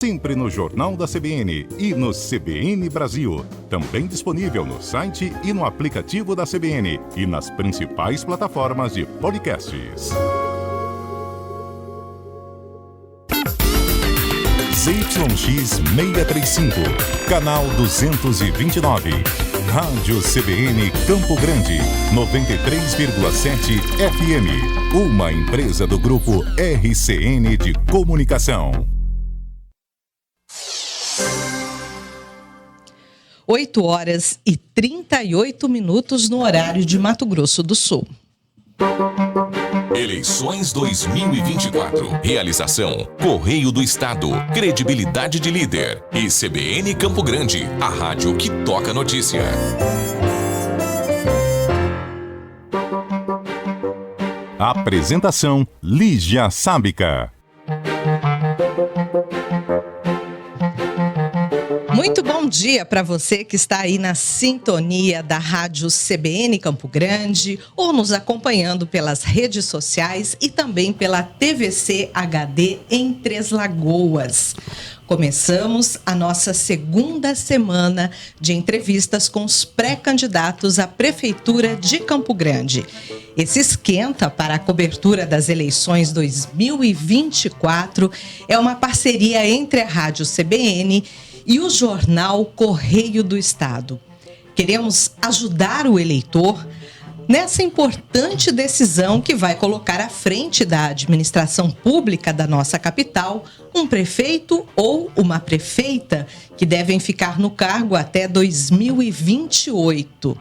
Sempre no Jornal da CBN e no CBN Brasil. Também disponível no site e no aplicativo da CBN e nas principais plataformas de podcasts. ZYX 635, canal 229. Rádio CBN Campo Grande, 93,7 FM. Uma empresa do grupo RCN de Comunicação. 8h38 no horário de Mato Grosso do Sul. Eleições 2024. Realização: Correio do Estado. Credibilidade de líder. E CBN Campo Grande, a rádio que toca notícia. Apresentação: Lígia Sábica. Muito bom dia para você que está aí na sintonia da Rádio CBN Campo Grande ou nos acompanhando pelas redes sociais e também pela TVC HD em Três Lagoas. Começamos a nossa segunda semana de entrevistas com os pré-candidatos à Prefeitura de Campo Grande. Esse esquenta para a cobertura das eleições 2024 é uma parceria entre a Rádio CBN e o jornal Correio do Estado. Queremos ajudar o eleitor nessa importante decisão que vai colocar à frente da administração pública da nossa capital um prefeito ou uma prefeita que devem ficar no cargo até 2028.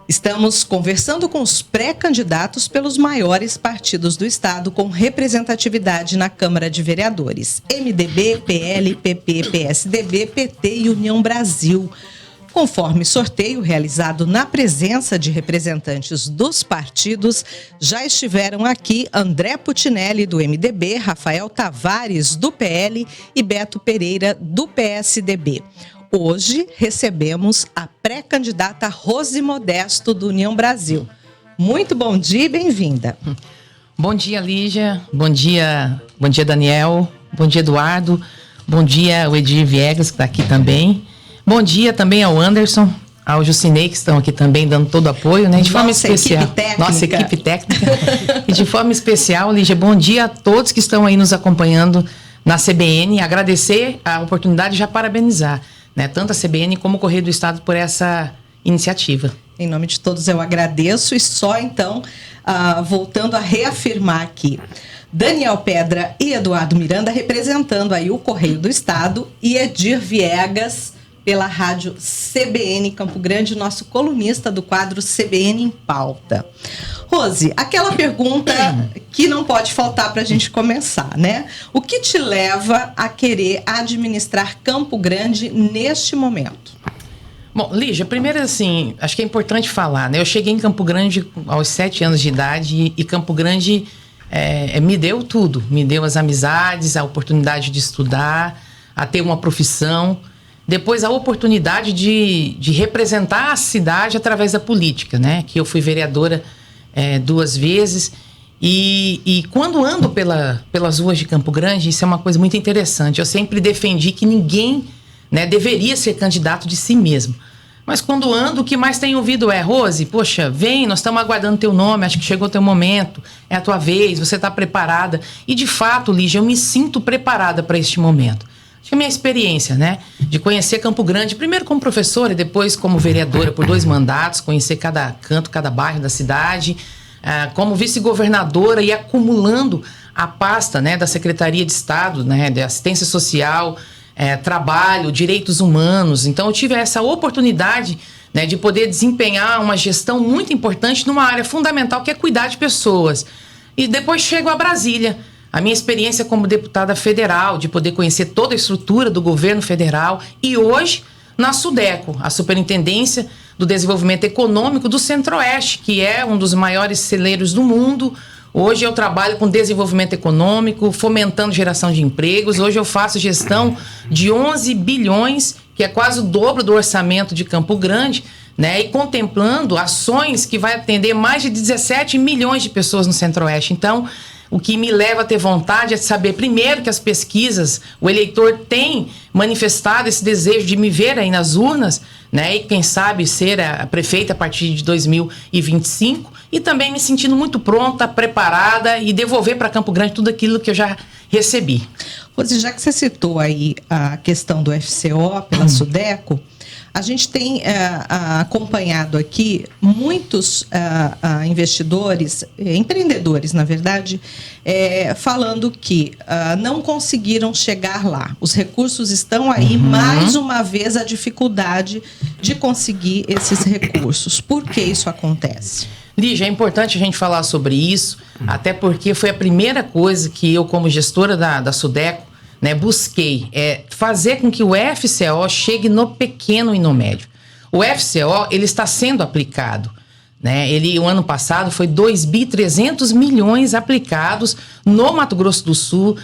Estamos conversando com os pré-candidatos pelos maiores partidos do Estado com representatividade na Câmara de Vereadores: MDB, PL, PP, PSDB, PT e União Brasil. Conforme sorteio realizado na presença de representantes dos partidos, já estiveram aqui André Putinelli, do MDB, Rafael Tavares, do PL e Beto Pereira, do PSDB. Hoje recebemos a pré-candidata Rose Modesto, do União Brasil. Muito bom dia e bem-vinda. Bom dia, Lígia. Bom dia, Daniel. Bom dia, Eduardo. Bom dia, ao Edir Viegas, que está aqui também. Bom dia também ao Anderson, ao Jucinei, que estão aqui também dando todo o apoio, né? De forma especial. Nossa equipe técnica. E de forma especial, Lígia, bom dia a todos que estão aí nos acompanhando na CBN. Agradecer a oportunidade e já parabenizar, né, tanto a CBN como o Correio do Estado por essa iniciativa. Em nome de todos eu agradeço e só então, voltando a reafirmar aqui, Daniel Pedra e Eduardo Miranda representando aí o Correio do Estado e Edir Viegas pela rádio CBN Campo Grande, nosso colunista do quadro CBN em Pauta. Rose, aquela pergunta que não pode faltar para a gente começar, né? O que te leva a querer administrar Campo Grande neste momento? Bom, Lígia, primeiro assim, acho que é importante falar, né? Eu cheguei em Campo Grande aos 7 anos de idade e Campo Grande me deu tudo. Me deu as amizades, a oportunidade de estudar, a ter uma profissão. Depois a oportunidade de representar a cidade através da política, né? Que eu fui vereadora 2 vezes. E quando ando pelas ruas de Campo Grande, isso é uma coisa muito interessante. Eu sempre defendi que ninguém, né, deveria ser candidato de si mesmo. Mas quando ando, o que mais tenho ouvido é: Rose, poxa, vem, nós estamos aguardando teu nome, acho que chegou o teu momento, é a tua vez, você está preparada. E de fato, Lígia, eu me sinto preparada para este momento. Acho que a minha experiência, né, de conhecer Campo Grande, primeiro como professora e depois como vereadora por 2 mandatos, conhecer cada canto, cada bairro da cidade, como vice-governadora e acumulando a pasta, né, da Secretaria de Estado, né, de Assistência Social, Trabalho, Direitos Humanos. Então eu tive essa oportunidade, né, de poder desempenhar uma gestão muito importante numa área fundamental que é cuidar de pessoas. E depois chego a Brasília. A minha experiência como deputada federal, de poder conhecer toda a estrutura do governo federal, e hoje na SUDECO, a Superintendência do Desenvolvimento Econômico do Centro-Oeste, que é um dos maiores celeiros do mundo. Hoje eu trabalho com desenvolvimento econômico, fomentando geração de empregos. Hoje eu faço gestão de 11 bilhões, que é quase o dobro do orçamento de Campo Grande, né? E contemplando ações que vai atender mais de 17 milhões de pessoas no Centro-Oeste. Então, O que me leva a ter vontade é de saber, primeiro, que as pesquisas, o eleitor tem manifestado esse desejo de me ver aí nas urnas, né? E quem sabe ser a prefeita a partir de 2025, e também me sentindo muito pronta, preparada e devolver para Campo Grande tudo aquilo que eu já recebi. Rose, já que você citou aí a questão do FCO pela Sudeco, a gente tem acompanhado aqui muitos investidores, empreendedores, na verdade, falando que não conseguiram chegar lá. Os recursos estão aí, mais uma vez, a dificuldade de conseguir esses recursos. Por que isso acontece? Lígia, é importante a gente falar sobre isso, até porque foi a primeira coisa que eu, como gestora da Sudeco, né, busquei fazer com que o FCO chegue no pequeno e no médio. O FCO, ele está sendo aplicado, né? O ano passado foi 2.300 milhões aplicados no Mato Grosso do Sul,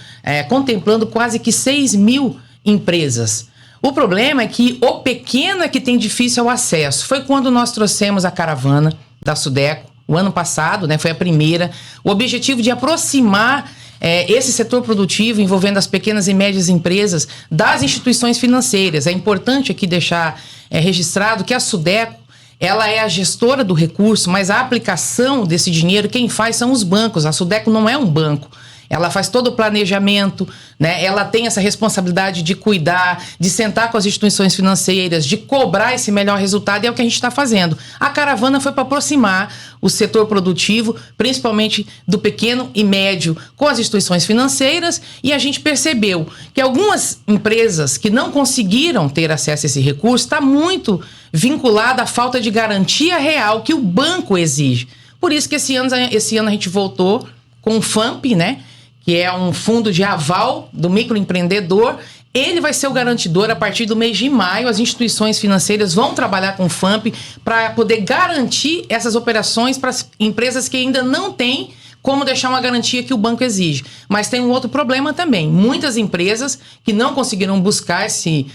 contemplando quase que 6 mil empresas. O problema é que o pequeno é que tem difícil acesso. Foi quando nós trouxemos a caravana da Sudeco, o ano passado, né, foi a primeira, o objetivo de aproximar esse setor produtivo, envolvendo as pequenas e médias empresas, das instituições financeiras. É importante aqui deixar registrado que a Sudeco, ela é a gestora do recurso, mas a aplicação desse dinheiro, quem faz são os bancos. A Sudeco não é um banco. Ela faz todo o planejamento, né? Ela tem essa responsabilidade de cuidar, de sentar com as instituições financeiras, de cobrar esse melhor resultado, e é o que a gente está fazendo. A caravana foi para aproximar o setor produtivo, principalmente do pequeno e médio, com as instituições financeiras, e a gente percebeu que algumas empresas que não conseguiram ter acesso a esse recurso está muito vinculada à falta de garantia real que o banco exige. Por isso que esse ano a gente voltou com o FAMP, né? Que é um fundo de aval do microempreendedor. Ele vai ser o garantidor a partir do mês de maio. As instituições financeiras vão trabalhar com o FAMP para poder garantir essas operações para as empresas que ainda não têm como deixar uma garantia que o banco exige. Mas tem um outro problema também. Muitas empresas que não conseguiram buscar esse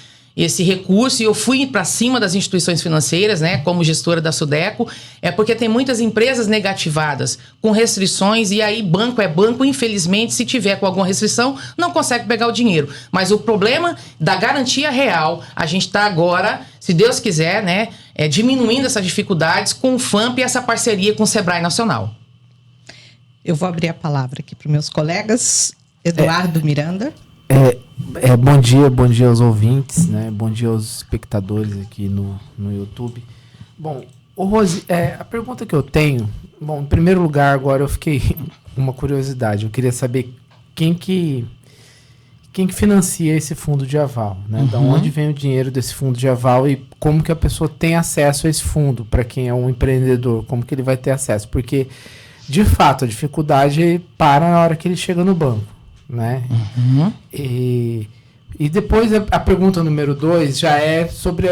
recurso, e eu fui para cima das instituições financeiras, né, como gestora da Sudeco, porque tem muitas empresas negativadas, com restrições, e aí banco é banco, infelizmente, se tiver com alguma restrição, não consegue pegar o dinheiro. Mas o problema da garantia real, a gente está agora, se Deus quiser, né, diminuindo essas dificuldades com o FAMP e essa parceria com o Sebrae Nacional. Eu vou abrir a palavra aqui para os meus colegas. Eduardo Miranda. Bom dia aos ouvintes, né? Bom dia aos espectadores aqui no YouTube. Bom, Rose, a pergunta que eu tenho, em primeiro lugar, agora eu fiquei com uma curiosidade. Eu queria saber quem que financia esse fundo de aval, né? Da onde vem o dinheiro desse fundo de aval e como que a pessoa tem acesso a esse fundo, para quem é um empreendedor, como que ele vai ter acesso? Porque, de fato, a dificuldade para na hora que ele chega no banco, né? E depois a pergunta número 2 já é sobre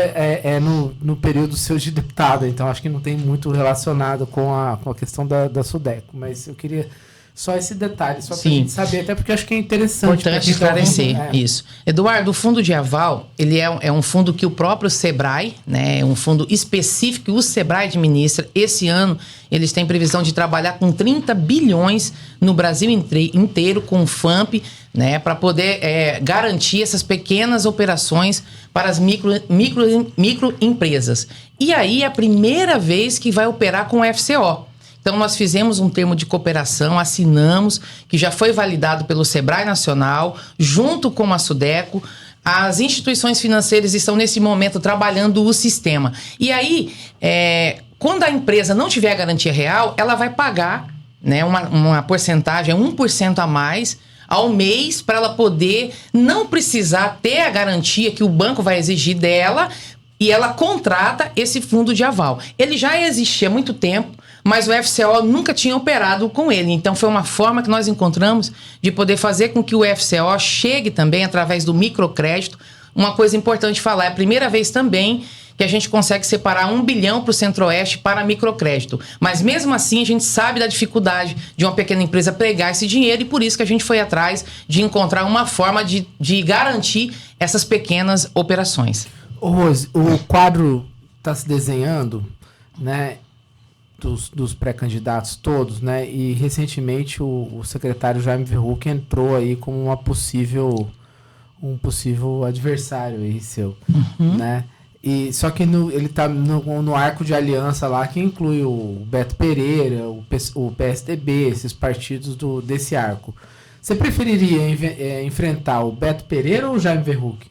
no período seu de deputada, então acho que não tem muito relacionado com a questão da Sudeco, mas eu queria só esse detalhe, só para a gente saber, até porque acho que é interessante. Importante esclarecer isso. Eduardo, o fundo de aval, ele é um fundo que o próprio Sebrae, né, é um fundo específico que o Sebrae administra. Esse ano, eles têm previsão de trabalhar com 30 bilhões no Brasil inteiro, com o FAMP, né, para poder garantir essas pequenas operações para as microempresas. E aí é a primeira vez que vai operar com o FCO. Então, nós fizemos um termo de cooperação, assinamos, que já foi validado pelo Sebrae Nacional, junto com a Sudeco. As instituições financeiras estão, nesse momento, trabalhando o sistema. E aí, quando a empresa não tiver a garantia real, ela vai pagar, né, uma porcentagem, 1% a mais ao mês, para ela poder não precisar ter a garantia que o banco vai exigir dela, e ela contrata esse fundo de aval. Ele já existia há muito tempo, mas o FCO nunca tinha operado com ele. Então, foi uma forma que nós encontramos de poder fazer com que o FCO chegue também através do microcrédito. Uma coisa importante falar, é a primeira vez também que a gente consegue separar 1 bilhão para o Centro-Oeste para microcrédito. Mas, mesmo assim, a gente sabe da dificuldade de uma pequena empresa pegar esse dinheiro, e por isso que a gente foi atrás de encontrar uma forma de garantir essas pequenas operações. Rose, o quadro está se desenhando, né? dos pré-candidatos todos, né? E recentemente o secretário Jaime Verhoeven entrou aí como um possível adversário aí seu, né? E, só que ele está no arco de aliança lá, que inclui o Beto Pereira, o PSDB, esses partidos desse arco. Você preferiria enfrentar o Beto Pereira ou o Jaime Verhoeven?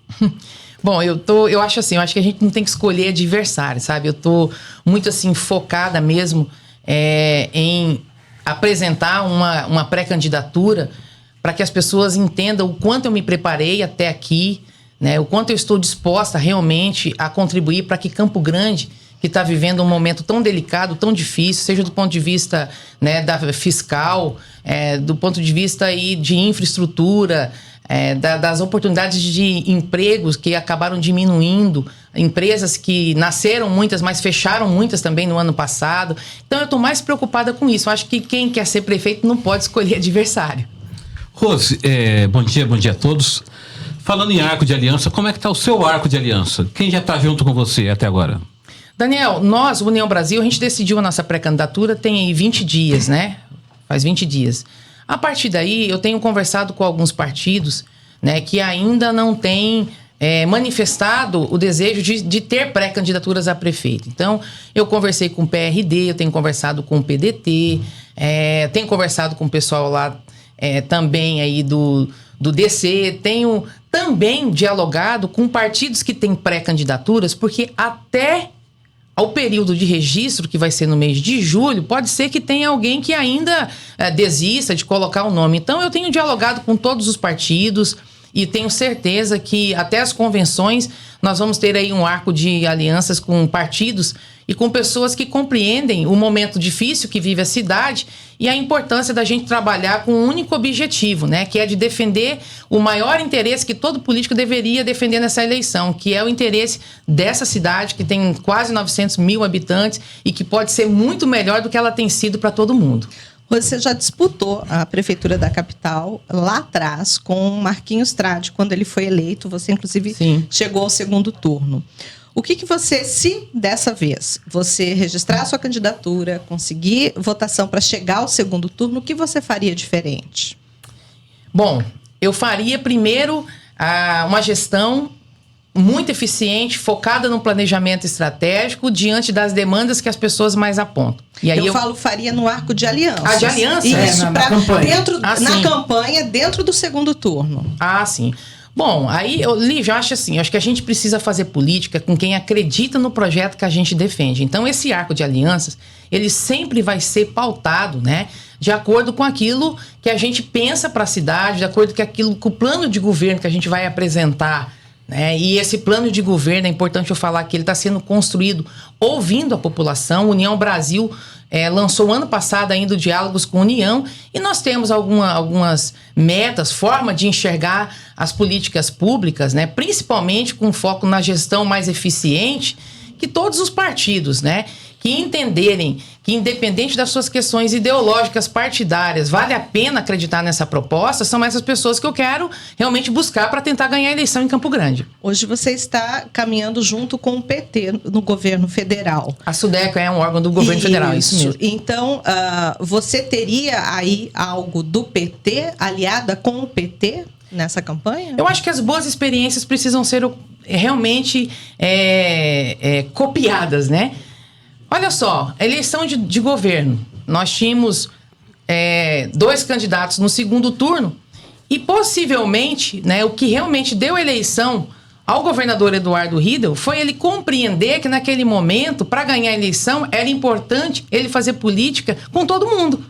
Bom, eu acho assim, eu acho que a gente não tem que escolher adversário, sabe? Eu tô muito assim focada mesmo em apresentar uma pré-candidatura para que as pessoas entendam o quanto eu me preparei até aqui, né? O quanto eu estou disposta realmente a contribuir para que Campo Grande, que está vivendo um momento tão delicado, tão difícil, seja do ponto de vista, né, fiscal, do ponto de vista aí de infraestrutura, das oportunidades de empregos que acabaram diminuindo, empresas que nasceram muitas, mas fecharam muitas também no ano passado. Então eu estou mais preocupada com isso. Eu acho que quem quer ser prefeito não pode escolher adversário. Rose, bom dia a todos. Falando em arco de aliança, como é que está o seu arco de aliança? Quem já está junto com você até agora? Daniel, nós, União Brasil, a gente decidiu a nossa pré-candidatura tem aí 20 dias, né? Faz 20 dias. A partir daí, eu tenho conversado com alguns partidos, né, que ainda não têm manifestado o desejo de ter pré-candidaturas a prefeito. Então, eu conversei com o PRD, eu tenho conversado com o PDT, tenho conversado com o pessoal lá também aí do DC, tenho também dialogado com partidos que têm pré-candidaturas, porque até ao período de registro, que vai ser no mês de julho, pode ser que tenha alguém que ainda desista de colocar o nome. Então, eu tenho dialogado com todos os partidos e tenho certeza que até as convenções nós vamos ter aí um arco de alianças com partidos e com pessoas que compreendem o momento difícil que vive a cidade e a importância da gente trabalhar com um único objetivo, né? Que é de defender o maior interesse que todo político deveria defender nessa eleição, que é o interesse dessa cidade, que tem quase 900 mil habitantes e que pode ser muito melhor do que ela tem sido para todo mundo. Você já disputou a prefeitura da capital lá atrás com Marquinhos Trade, quando ele foi eleito. Você, inclusive, chegou ao segundo turno. O que você, se dessa vez você registrar a sua candidatura, conseguir votação para chegar ao segundo turno, o que você faria diferente? Bom, eu faria primeiro uma gestão muito eficiente, focada no planejamento estratégico, diante das demandas que as pessoas mais apontam. E aí eu faria no arco de aliança. De aliança? Isso, na campanha. Na campanha, dentro do segundo turno. Ah, sim. Bom, aí, Lívia, eu acho que a gente precisa fazer política com quem acredita no projeto que a gente defende. Então, esse arco de alianças, ele sempre vai ser pautado, né, de acordo com aquilo que a gente pensa para a cidade, de acordo com o plano de governo que a gente vai apresentar, né? E esse plano de governo, é importante eu falar que ele está sendo construído ouvindo a população. União Brasil lançou ano passado ainda diálogos com a União e nós temos algumas metas, forma de enxergar as políticas públicas, né? Principalmente com foco na gestão mais eficiente, que todos os partidos, né, que entenderem que, independente das suas questões ideológicas partidárias, vale a pena acreditar nessa proposta, são essas pessoas que eu quero realmente buscar para tentar ganhar a eleição em Campo Grande. Hoje você está caminhando junto com o PT no governo federal. A SUDECO é um órgão do governo federal, isso mesmo. Então, você teria aí algo do PT, aliada com o PT nessa campanha? Eu acho que as boas experiências precisam ser realmente copiadas, né? Olha só, eleição de governo. Nós tínhamos 2 candidatos no segundo turno e possivelmente, né, o que realmente deu a eleição ao governador Eduardo Riedel foi ele compreender que naquele momento, para ganhar a eleição, era importante ele fazer política com todo mundo.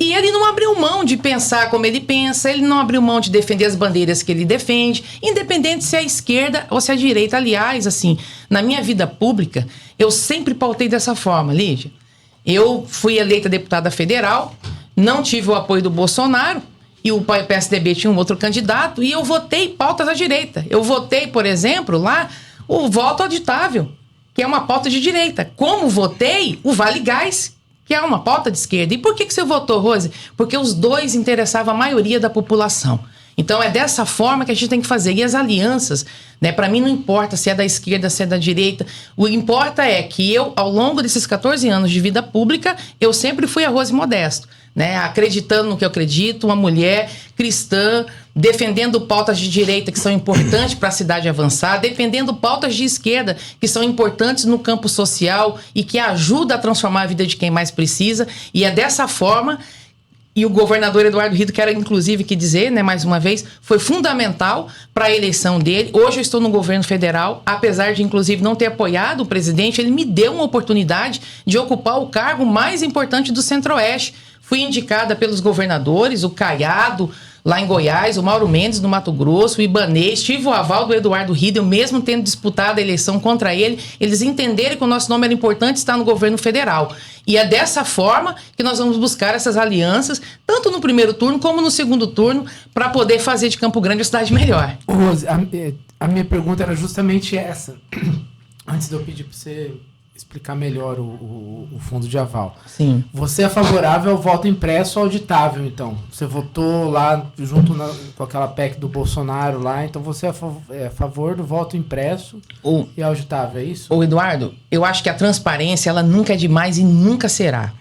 E ele não abriu mão de pensar como ele pensa, ele não abriu mão de defender as bandeiras que ele defende, independente se é a esquerda ou se é a direita. Aliás, assim, na minha vida pública, eu sempre pautei dessa forma, Lígia. Eu fui eleita deputada federal, não tive o apoio do Bolsonaro, e o PSDB tinha um outro candidato, e eu votei pautas à direita. Eu votei, por exemplo, lá, o voto auditável, que é uma pauta de direita. Como votei o Vale Gás, que é uma pauta de esquerda. E por que você votou, Rose? Porque os dois interessavam a maioria da população. Então é dessa forma que a gente tem que fazer. E as alianças, né, para mim não importa se é da esquerda, se é da direita. O que importa é que eu, ao longo desses 14 anos de vida pública, eu sempre fui a Rose Modesto, né, acreditando no que eu acredito, uma mulher cristã, defendendo pautas de direita que são importantes para a cidade avançar, defendendo pautas de esquerda que são importantes no campo social e que ajudam a transformar a vida de quem mais precisa. E é dessa forma. E o governador Eduardo Rito, quero inclusive que dizer, né, mais uma vez, foi fundamental para a eleição dele. Hoje eu estou no governo federal, apesar de inclusive não ter apoiado o presidente, ele me deu uma oportunidade de ocupar o cargo mais importante do Centro-Oeste. Fui indicada pelos governadores, o Caiado, lá em Goiás, o Mauro Mendes, no Mato Grosso, o Ibanez, tive o aval do Eduardo Rito, eu mesmo tendo disputado a eleição contra ele, eles entenderam que o nosso nome era importante estar no governo federal. E é dessa forma que nós vamos buscar essas alianças, tanto no primeiro turno como no segundo turno, para poder fazer de Campo Grande a cidade melhor. Rose, a minha pergunta era justamente essa. Antes de eu pedir para você explicar melhor o fundo de aval. Sim. Você é favorável ao voto impresso ou auditável, então? Você votou lá junto com aquela PEC do Bolsonaro lá, então você é a favor do voto impresso e auditável, é isso? Ô Eduardo, eu acho que a transparência ela nunca é demais e nunca será.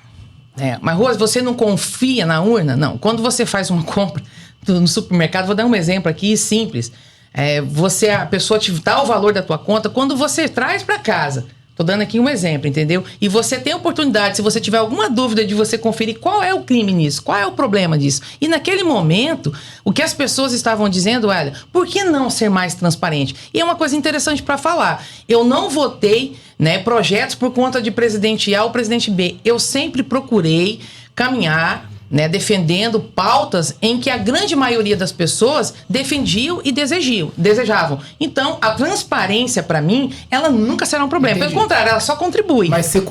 Mas Rose, você não confia na urna? Não. Quando você faz uma compra no supermercado, vou dar um exemplo aqui simples. A pessoa te dá o valor da tua conta, quando você traz para casa. Tô dando aqui um exemplo, entendeu? E você tem a oportunidade, se você tiver alguma dúvida, de você conferir qual é o crime nisso, qual é o problema disso. E naquele momento, o que as pessoas estavam dizendo, olha, por que não ser mais transparente? E é uma coisa interessante para falar. Eu não votei, né, projetos por conta de presidente A ou presidente B. Eu sempre procurei caminhar, né, defendendo pautas em que a grande maioria das pessoas defendiam e desejavam. Então, a transparência, para mim, ela nunca será um problema. Entendi. Pelo contrário, ela só contribui. Mas você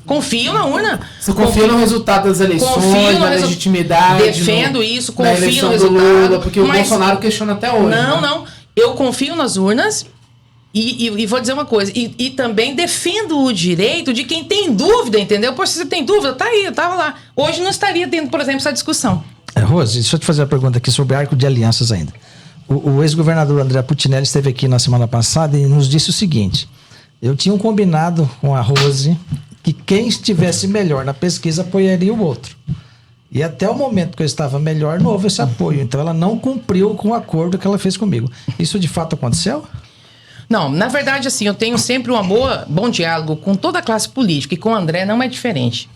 confio na urna. Você confia no resultado das eleições, na legitimidade. Defendo isso, confio no resultado. Lula, porque o Bolsonaro questiona até hoje. Não. Eu confio nas urnas. E vou dizer uma coisa, e também defendo o direito de quem tem dúvida, entendeu? Poxa, se você tem dúvida, tá aí, eu tava lá. Hoje não estaria tendo, por exemplo, essa discussão. Rose, deixa eu te fazer uma pergunta aqui sobre arco de alianças ainda. O ex-governador André Putinelli esteve aqui na semana passada e nos disse o seguinte: eu tinha um combinado com a Rose que quem estivesse melhor na pesquisa apoiaria o outro. E até o momento que eu estava melhor, não houve esse apoio. Então ela não cumpriu com o acordo que ela fez comigo. Isso de fato aconteceu? Não, na verdade, assim, eu tenho sempre um bom diálogo com toda a classe política, e com o André não é diferente.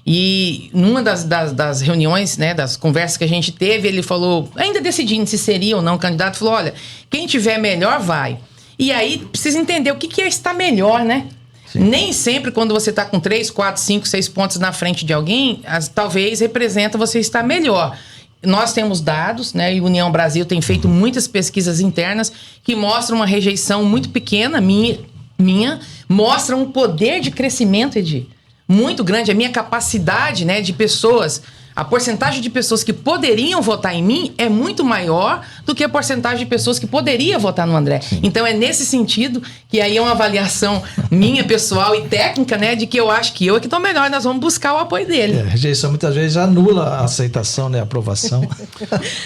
E numa das reuniões, né, das conversas que a gente teve, ele falou, ainda decidindo se seria ou não candidato, falou, olha, quem tiver melhor vai. E aí precisa entender o que é estar melhor, né? Sim. Nem sempre quando você está com 3, 4, 5, 6 pontos na frente de alguém, talvez representa você estar melhor. Nós temos dados, né, e o União Brasil tem feito muitas pesquisas internas que mostram uma rejeição muito pequena, minha mostram um poder de crescimento, Edi, muito grande. A minha capacidade, né, de pessoas, a porcentagem de pessoas que poderiam votar em mim é muito maior do que a porcentagem de pessoas que poderiam votar no André. Sim. Então é nesse sentido que aí é uma avaliação minha, pessoal e técnica, né, de que eu acho que eu é que estou melhor, nós vamos buscar o apoio dele. A rejeição muitas vezes anula a aceitação, né, a aprovação.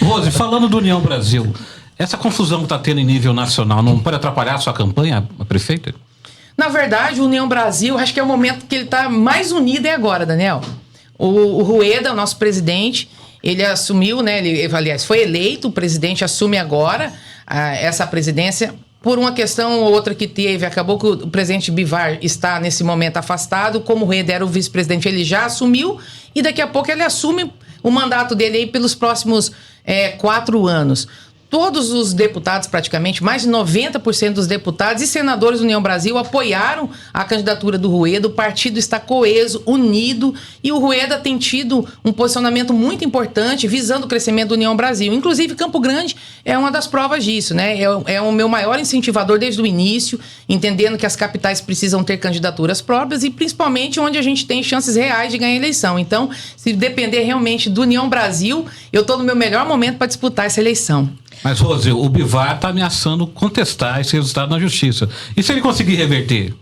Rose, falando do União Brasil, essa confusão que está tendo em nível nacional não pode atrapalhar a sua campanha, a prefeita? Na verdade, o União Brasil, acho que é o momento que ele está mais unido agora, Daniel. O Rueda, o nosso presidente, ele assumiu, né? Ele, aliás, foi eleito, o presidente assume agora essa presidência por uma questão ou outra que teve. Acabou que o presidente Bivar está, nesse momento, afastado. Como o Rueda era o vice-presidente, ele já assumiu e daqui a pouco ele assume o mandato dele aí pelos próximos 4 anos. Todos os deputados, praticamente, mais de 90% dos deputados e senadores do União Brasil apoiaram a candidatura do Rueda. O partido está coeso, unido, e o Rueda tem tido um posicionamento muito importante visando o crescimento do União Brasil. Inclusive, Campo Grande é uma das provas disso, né? É o meu maior incentivador desde o início, entendendo que as capitais precisam ter candidaturas próprias e principalmente onde a gente tem chances reais de ganhar a eleição. Então, se depender realmente do União Brasil, eu estou no meu melhor momento para disputar essa eleição. Mas, Rose, o Bivar está ameaçando contestar esse resultado na justiça. E se ele conseguir reverter?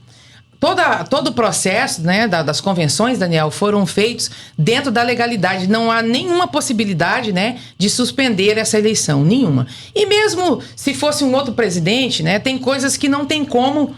todo o processo, né, das convenções, Daniel, foram feitos dentro da legalidade. Não há nenhuma possibilidade, né, de suspender essa eleição, nenhuma. E mesmo se fosse um outro presidente, né, tem coisas que não tem como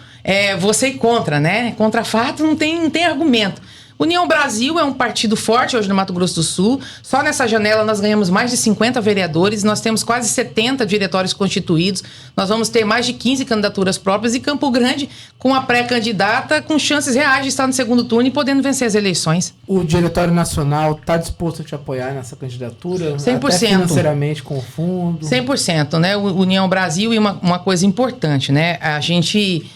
você ir contra, né? Contra fato não tem argumento. União Brasil é um partido forte hoje no Mato Grosso do Sul. Só nessa janela nós ganhamos mais de 50 vereadores, nós temos quase 70 diretórios constituídos, nós vamos ter mais de 15 candidaturas próprias e Campo Grande com a pré-candidata com chances reais de estar no segundo turno e podendo vencer as eleições. O Diretório Nacional está disposto a te apoiar nessa candidatura? 100%. Até financeiramente com o fundo? 100%, né? O União Brasil, e uma coisa importante, né? A gente...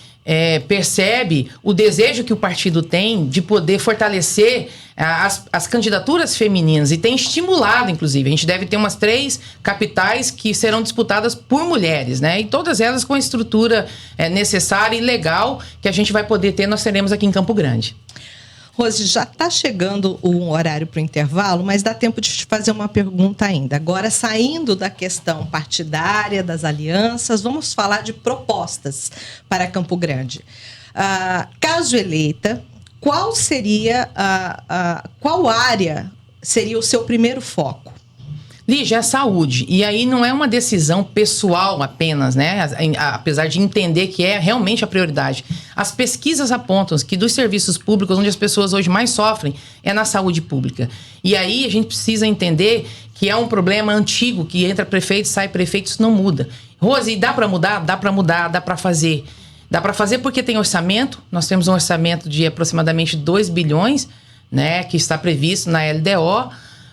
percebe o desejo que o partido tem de poder fortalecer as candidaturas femininas e tem estimulado, inclusive. A gente deve ter umas 3 capitais que serão disputadas por mulheres, né? E todas elas com a estrutura necessária e legal que a gente vai poder ter, nós teremos aqui em Campo Grande. Rose, já está chegando o horário para o intervalo, mas dá tempo de te fazer uma pergunta ainda. Agora, saindo da questão partidária, das alianças, vamos falar de propostas para Campo Grande. Caso eleita, qual seria qual área seria o seu primeiro foco? Lígia, é a saúde. E aí não é uma decisão pessoal apenas, né? Apesar de entender que é realmente a prioridade. As pesquisas apontam que dos serviços públicos, onde as pessoas hoje mais sofrem, é na saúde pública. E aí a gente precisa entender que é um problema antigo, que entra prefeito, sai prefeito, isso não muda. Rose, e dá para mudar? Dá para mudar, dá para fazer. Dá para fazer porque tem orçamento. Nós temos um orçamento de aproximadamente 2 bilhões, né? Que está previsto na LDO.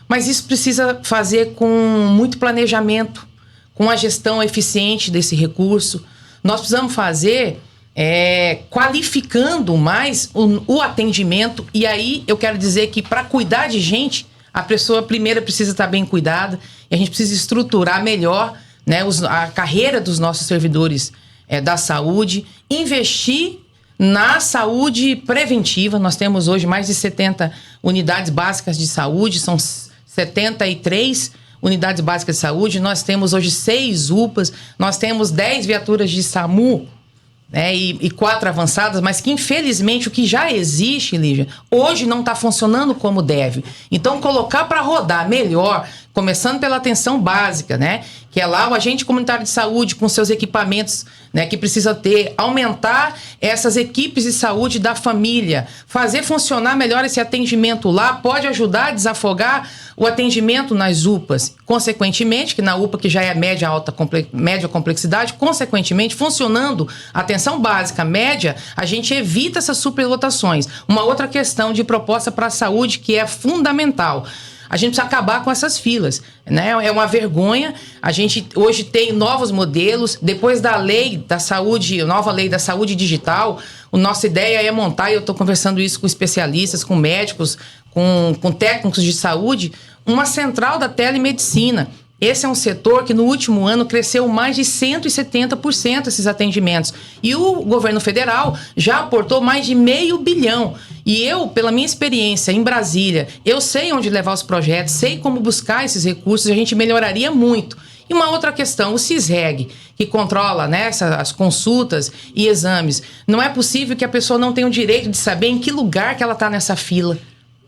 Mas isso precisa fazer com muito planejamento, com a gestão eficiente desse recurso. Nós precisamos fazer qualificando mais o atendimento. E aí eu quero dizer que para cuidar de gente, a pessoa primeiro precisa estar bem cuidada. E a gente precisa estruturar melhor, né, a carreira dos nossos servidores da saúde, investir na saúde preventiva. Nós temos hoje mais de 70 unidades básicas de saúde, são 73 unidades básicas de saúde, nós temos hoje 6 UPAs, nós temos 10 viaturas de SAMU, né, e 4 avançadas, mas que infelizmente o que já existe, Lígia, hoje não está funcionando como deve. Então colocar para rodar melhor, começando pela atenção básica, né, que é lá o agente comunitário de saúde com seus equipamentos, né, que precisa ter, aumentar essas equipes de saúde da família, fazer funcionar melhor esse atendimento lá, pode ajudar a desafogar o atendimento nas UPAs. Consequentemente, que na UPA que já é média complexidade, consequentemente, funcionando a atenção básica média, a gente evita essas superlotações. Uma outra questão de proposta para a saúde que é fundamental. A gente precisa acabar com essas filas, né? É uma vergonha. A gente hoje tem novos modelos. Depois da lei da saúde, nova lei da saúde digital, a nossa ideia é montar, e eu estou conversando isso com especialistas, com médicos, com técnicos de saúde, uma central da telemedicina. Esse é um setor que no último ano cresceu mais de 170% esses atendimentos. E o governo federal já aportou mais de R$500 bilhão. E eu, pela minha experiência em Brasília, eu sei onde levar os projetos, sei como buscar esses recursos, a gente melhoraria muito. E uma outra questão, o CISREG, que controla, né, as consultas e exames. Não é possível que a pessoa não tenha o direito de saber em que lugar que ela está nessa fila.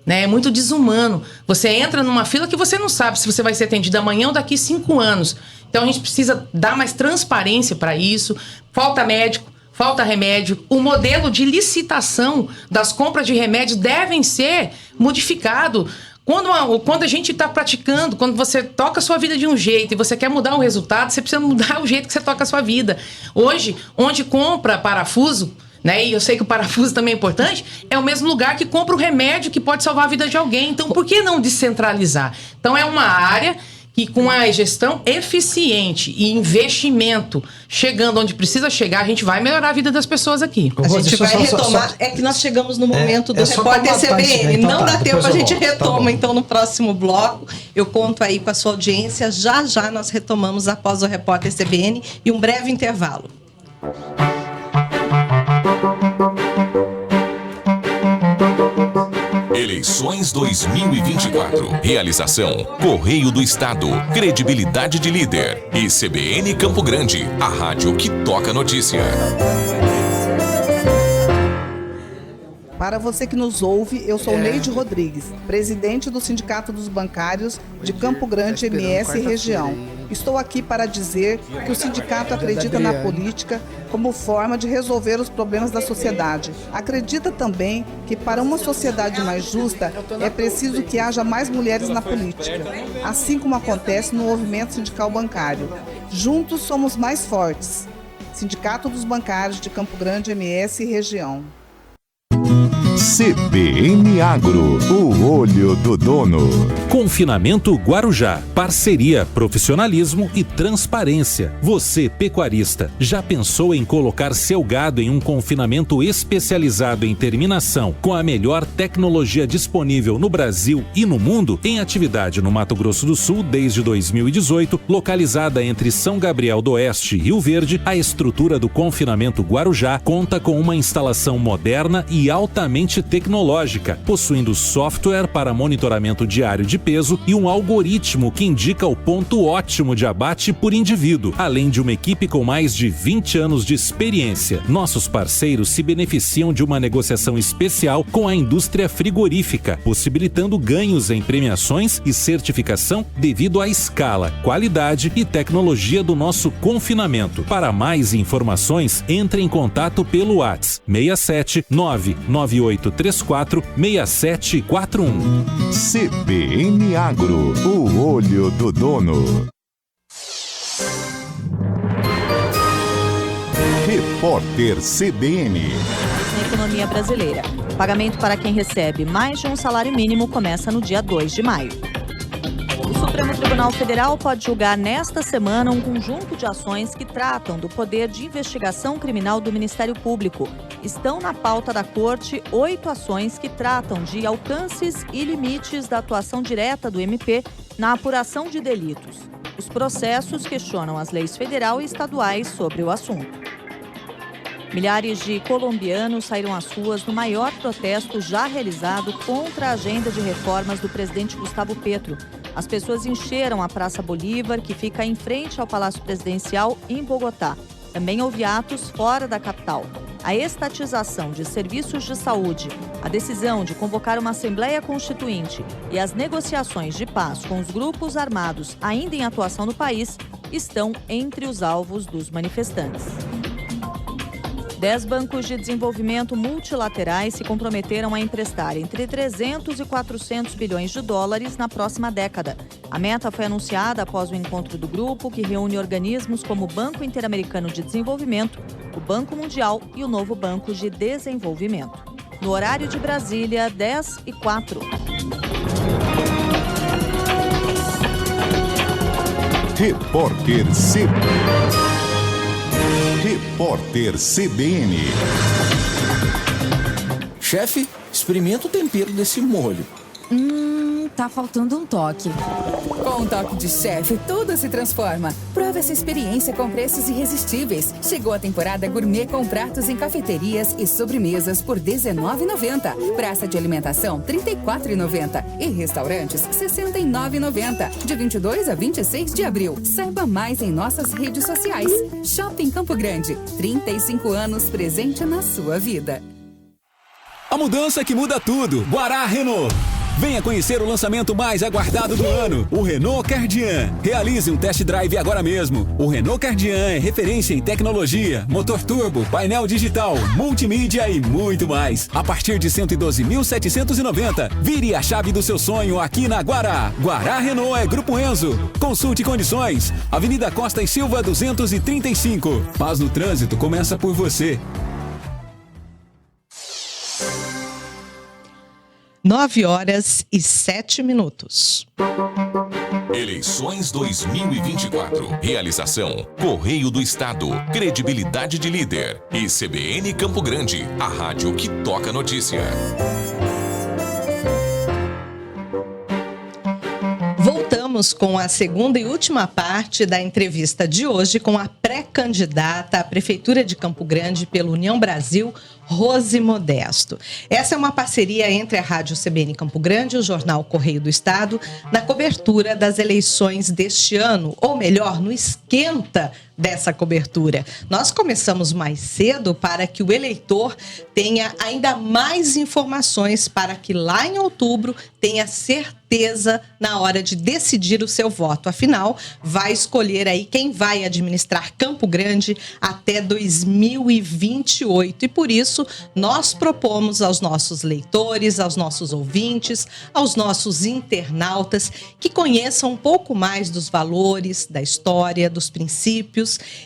Né? É muito desumano. Você entra numa fila que você não sabe se você vai ser atendido amanhã ou daqui 5 anos. Então a gente precisa dar mais transparência para isso. Falta médico, falta remédio. O modelo de licitação das compras de remédios devem ser modificado. Quando a gente está praticando, quando você toca a sua vida de um jeito e você quer mudar o resultado, você precisa mudar o jeito que você toca a sua vida. Hoje, onde compra parafuso, né, e eu sei que o parafuso também é importante, é o mesmo lugar que compra o remédio que pode salvar a vida de alguém. Então, por que não descentralizar? Então, é uma área que, com a gestão eficiente e investimento chegando onde precisa chegar, a gente vai melhorar a vida das pessoas aqui. A gente vai retomar. É que nós chegamos no momento do repórter CBN. Né? Então, não dá tempo, a gente retoma. Tá, então, no próximo bloco, eu conto aí com a sua audiência. Já já nós retomamos após o repórter CBN e um breve intervalo. Eleições 2024. Realização: Correio do Estado. Credibilidade de líder. E CBN Campo Grande, a rádio que toca notícia. Para você que nos ouve, eu sou Neide Rodrigues, presidente do Sindicato dos Bancários de Campo Grande, MS Região. Estou aqui para dizer que o sindicato acredita na política como forma de resolver os problemas da sociedade. Acredita também que para uma sociedade mais justa é preciso que haja mais mulheres na política, assim como acontece no movimento sindical bancário. Juntos somos mais fortes. Sindicato dos Bancários de Campo Grande, MS Região. CBN Agro, o olho do dono. Confinamento Guarujá. Parceria, profissionalismo e transparência. Você, pecuarista, já pensou em colocar seu gado em um confinamento especializado em terminação com a melhor tecnologia disponível no Brasil e no mundo? Em atividade no Mato Grosso do Sul desde 2018, localizada entre São Gabriel do Oeste e Rio Verde, a estrutura do confinamento Guarujá conta com uma instalação moderna e altamente tecnológica, possuindo software para monitoramento diário de peso e um algoritmo que indica o ponto ótimo de abate por indivíduo, além de uma equipe com mais de 20 anos de experiência. Nossos parceiros se beneficiam de uma negociação especial com a indústria frigorífica, possibilitando ganhos em premiações e certificação devido à escala, qualidade e tecnologia do nosso confinamento. Para mais informações, entre em contato pelo WhatsApp 67 99834 6741. CBN Agro, o olho do dono. Repórter CBN. Na economia brasileira, o pagamento para quem recebe mais de um salário mínimo começa no dia 2 de maio. O Supremo Tribunal Federal pode julgar nesta semana um conjunto de ações que tratam do poder de investigação criminal do Ministério Público. Estão na pauta da Corte 8 ações que tratam de alcances e limites da atuação direta do MP na apuração de delitos. Os processos questionam as leis federal e estaduais sobre o assunto. Milhares de colombianos saíram às ruas no maior protesto já realizado contra a agenda de reformas do presidente Gustavo Petro. As pessoas encheram a Praça Bolívar, que fica em frente ao Palácio Presidencial, em Bogotá. Também houve atos fora da capital. A estatização de serviços de saúde, a decisão de convocar uma Assembleia Constituinte e as negociações de paz com os grupos armados ainda em atuação no país estão entre os alvos dos manifestantes. 10 bancos de desenvolvimento multilaterais se comprometeram a emprestar entre 300 e 400 bilhões de dólares na próxima década. A meta foi anunciada após o encontro do grupo, que reúne organismos como o Banco Interamericano de Desenvolvimento, o Banco Mundial e o Novo Banco de Desenvolvimento. No horário de Brasília, 10h04. Repórter CBN. Chefe, experimenta o tempero desse molho. Tá faltando um toque. Com um toque de chefe, tudo se transforma. Prova essa experiência com preços irresistíveis. Chegou a temporada gourmet com pratos em cafeterias e sobremesas por R$19,90. Praça de alimentação, R$34,90. E restaurantes, R$69,90. De 22 a 26 de abril. Saiba mais em nossas redes sociais. Shopping Campo Grande. 35 anos presente na sua vida. A mudança que muda tudo. Guará Renault. Venha conhecer o lançamento mais aguardado do ano, o Renault Cardian. Realize um test drive agora mesmo. O Renault Cardian é referência em tecnologia, motor turbo, painel digital, multimídia e muito mais. A partir de R$ 112.790, vire a chave do seu sonho aqui na Guará. Guará Renault é Grupo Enzo. Consulte condições. Avenida Costa e Silva 235. Paz no trânsito começa por você. 9h07. Eleições 2024. Realização: Correio do Estado. Credibilidade de líder. E CBN Campo Grande, a rádio que toca notícia. Voltamos com a segunda e última parte da entrevista de hoje com a pré-candidata à Prefeitura de Campo Grande pela União Brasil, Rose Modesto. Essa é uma parceria entre a Rádio CBN Campo Grande e o jornal Correio do Estado na cobertura das eleições deste ano, ou melhor, no esquenta dessa cobertura. Nós começamos mais cedo para que o eleitor tenha ainda mais informações para que lá em outubro tenha certeza na hora de decidir o seu voto. Afinal, vai escolher aí quem vai administrar Campo Grande até 2028. E por isso, nós propomos aos nossos leitores, aos nossos ouvintes, aos nossos internautas que conheçam um pouco mais dos valores, da história, dos princípios,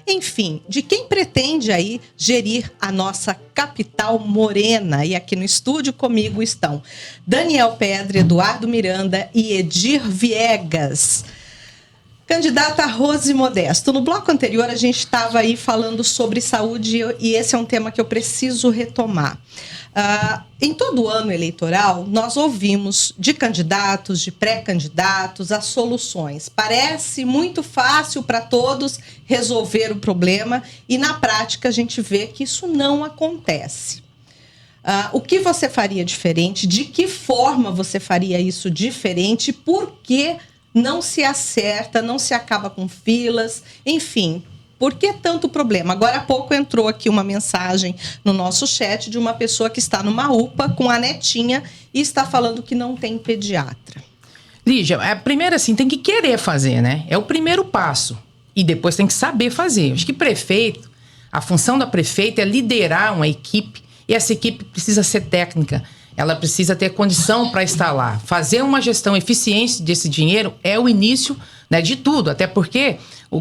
enfim, de quem pretende aí gerir a nossa capital morena. E aqui no estúdio comigo estão Daniel Pedre, Eduardo Miranda e Edir Viegas. Candidata Rose Modesto, no bloco anterior a gente estava aí falando sobre saúde e esse é um tema que eu preciso retomar. Em todo ano eleitoral, nós ouvimos de candidatos, de pré-candidatos, as soluções. Parece muito fácil para todos resolver o problema e, na prática, a gente vê que isso não acontece. O que você faria diferente? De que forma você faria isso diferente? Por que não se acerta, não se acaba com filas? Enfim, por que tanto problema? Agora há pouco entrou aqui uma mensagem no nosso chat de uma pessoa que está numa UPA com a netinha e está falando que não tem pediatra. Lígia, primeiro assim, tem que querer fazer, né? É o primeiro passo. E depois tem que saber fazer. Acho que prefeito, a função da prefeita é liderar uma equipe e essa equipe precisa ser técnica. Ela precisa ter condição para estar lá. Fazer uma gestão eficiente desse dinheiro é o início, né, de tudo. Até porque,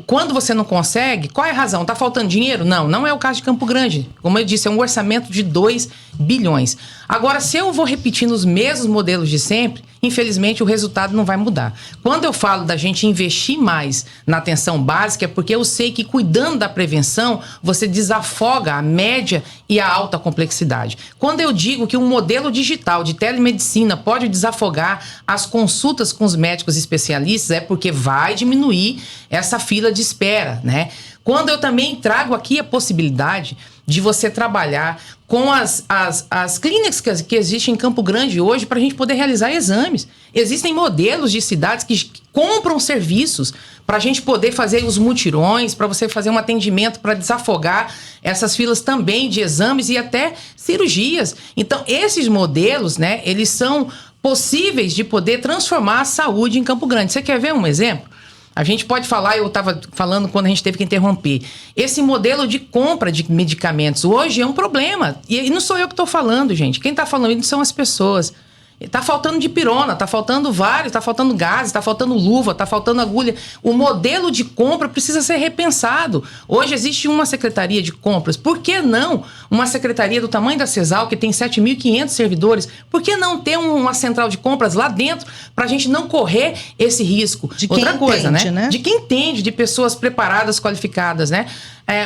quando você não consegue, qual é a razão? Está faltando dinheiro? Não, não é o caso de Campo Grande. Como eu disse, é um orçamento de 2 bilhões. Agora, se eu vou repetindo os mesmos modelos de sempre, infelizmente o resultado não vai mudar. Quando eu falo da gente investir mais na atenção básica, é porque eu sei que cuidando da prevenção, você desafoga a média e a alta complexidade. Quando eu digo que um modelo digital de telemedicina pode desafogar as consultas com os médicos especialistas, é porque vai diminuir essa fila de espera, né? Quando eu também trago aqui a possibilidade de você trabalhar com as clínicas que existem em Campo Grande hoje para a gente poder realizar exames. Existem modelos de cidades que compram serviços para a gente poder fazer os mutirões, para você fazer um atendimento para desafogar essas filas também de exames e até cirurgias. Então, esses modelos, né, eles são possíveis de poder transformar a saúde em Campo Grande. Você quer ver um exemplo? A gente pode falar, eu estava falando quando a gente teve que interromper, esse modelo de compra de medicamentos hoje é um problema. E não sou eu que estou falando, gente. Quem está falando isso são as pessoas. Está faltando dipirona, está faltando vários, está faltando gases, está faltando luva, está faltando agulha. O modelo de compra precisa ser repensado. Hoje existe uma secretaria de compras. Por que não uma secretaria do tamanho da CESAL, que tem 7.500 servidores? Por que não ter uma central de compras lá dentro para a gente não correr esse risco? De quem outra coisa, entende, né? De quem entende, de pessoas preparadas, qualificadas, né?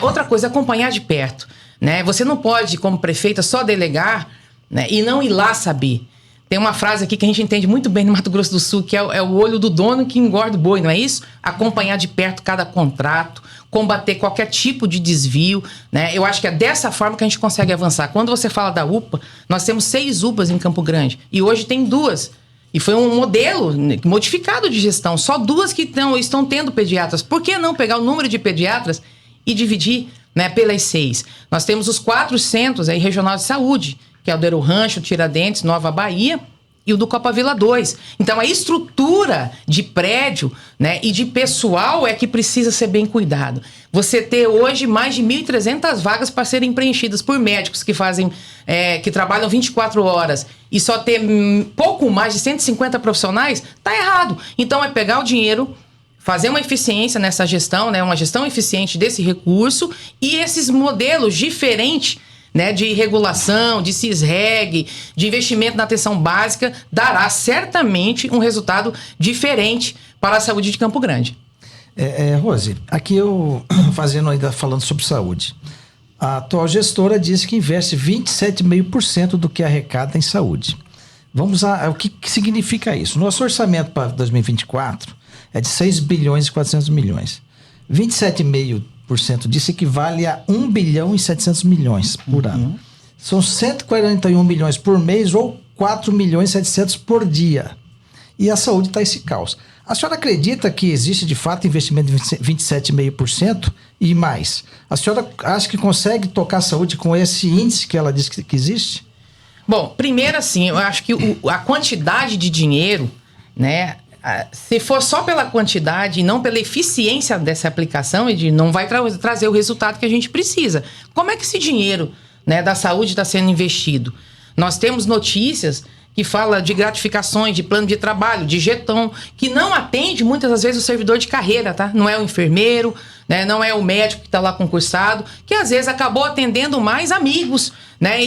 Outra coisa, acompanhar de perto, né? Você não pode, como prefeita, só delegar, né, e não ir lá saber. Tem uma frase aqui que a gente entende muito bem no Mato Grosso do Sul, que é o olho do dono que engorda o boi, não é isso? Acompanhar de perto cada contrato, combater qualquer tipo de desvio, né? Eu acho que é dessa forma que a gente consegue avançar. Quando você fala da UPA, nós temos 6 UPAs em Campo Grande e hoje tem 2. E foi um modelo modificado de gestão, só 2 que estão tendo pediatras. Por que não pegar o número de pediatras e dividir, né, pelas 6? Nós temos os 4 centros aí, regional de saúde, que é o do Eru Rancho, Tiradentes, Nova Bahia e o do Copa Vila 2. Então, a estrutura de prédio, né, e de pessoal é que precisa ser bem cuidado. Você ter hoje mais de 1.300 vagas para serem preenchidas por médicos que fazem, que trabalham 24 horas e só ter pouco mais de 150 profissionais, tá errado. Então, é pegar o dinheiro, fazer uma eficiência nessa gestão, né, uma gestão eficiente desse recurso e esses modelos diferentes, né, de regulação, de CISREG, de investimento na atenção básica, dará certamente um resultado diferente para a saúde de Campo Grande. Rose, aqui eu falando sobre saúde. A atual gestora disse que investe 27,5% do que arrecada em saúde. Vamos a o que significa isso? Nosso orçamento para 2024 é de 6 bilhões e 400 milhões. 27,5% disso equivale a 1 bilhão e 700 milhões por ano. São 141 milhões por mês ou 4 milhões e 700 por dia. E a saúde está esse caos. A senhora acredita que existe de fato investimento de 27,5% e mais? A senhora acha que consegue tocar a saúde com esse índice que ela diz que existe? Bom, primeiro assim, eu acho que a quantidade de dinheiro, né? Se for só pela quantidade e não pela eficiência dessa aplicação, não vai trazer o resultado que a gente precisa. Como é que esse dinheiro, né, da saúde está sendo investido? Nós temos notícias que fala de gratificações, de plano de trabalho, de jeton, que não atende muitas das vezes o servidor de carreira, tá? Não é o enfermeiro, né? Não é o médico que está lá concursado, que às vezes acabou atendendo mais amigos, né?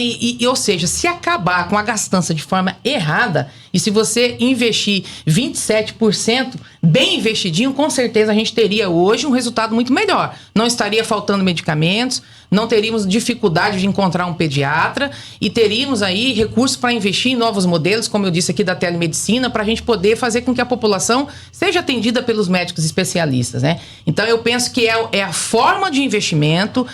Ou seja, se acabar com a gastança de forma errada, e se você investir 27% bem investidinho, com certeza a gente teria hoje um resultado muito melhor. Não estaria faltando medicamentos, não teríamos dificuldade de encontrar um pediatra e teríamos aí recursos para investir em novos modelos, como eu disse aqui, da telemedicina, para a gente poder fazer com que a população seja atendida pelos médicos especialistas, né? Então eu penso que é a forma de investimento,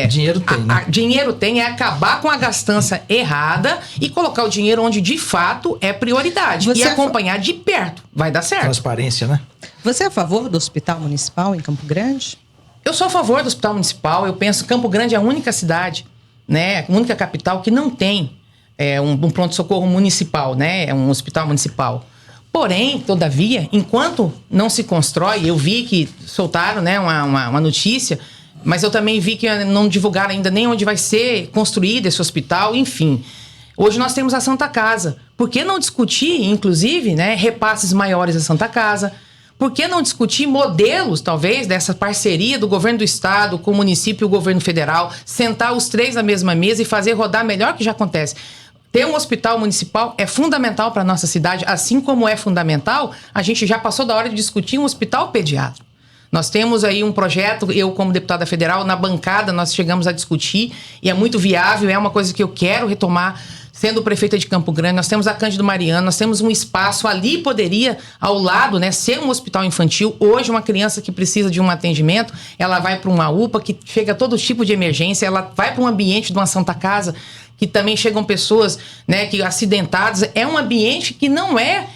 dinheiro tem, né? Dinheiro tem, é acabar com a gastança errada e colocar o dinheiro onde de fato é prioridade. E acompanhar de perto. Vai dar certo. Transparência, né? Você é a favor do Hospital Municipal em Campo Grande? Eu sou a favor do Hospital Municipal. Eu penso que Campo Grande é a única cidade, né, a única capital que não tem um pronto-socorro municipal, né, um hospital municipal. Porém, todavia, enquanto não se constrói, eu vi que soltaram, né, uma notícia, mas eu também vi que não divulgaram ainda nem onde vai ser construído esse hospital, enfim. Hoje nós temos a Santa Casa. Por que não discutir, inclusive, né, repasses maiores à Santa Casa? Por que não discutir modelos, talvez, dessa parceria do governo do estado com o município e o governo federal, sentar os três na mesma mesa e fazer rodar melhor que já acontece? Ter um hospital municipal é fundamental para a nossa cidade, assim como é fundamental, a gente já passou da hora de discutir um hospital pediátrico. Nós temos aí um projeto, eu como deputada federal, na bancada nós chegamos a discutir e é muito viável, é uma coisa que eu quero retomar, sendo prefeita de Campo Grande. Nós temos a Cândido Mariano, nós temos um espaço ali, poderia ao lado, né, ser um hospital infantil. Hoje uma criança que precisa de um atendimento, ela vai para uma UPA que chega a todo tipo de emergência, ela vai para um ambiente de uma Santa Casa, que também chegam pessoas, né, que acidentadas. É um ambiente que não é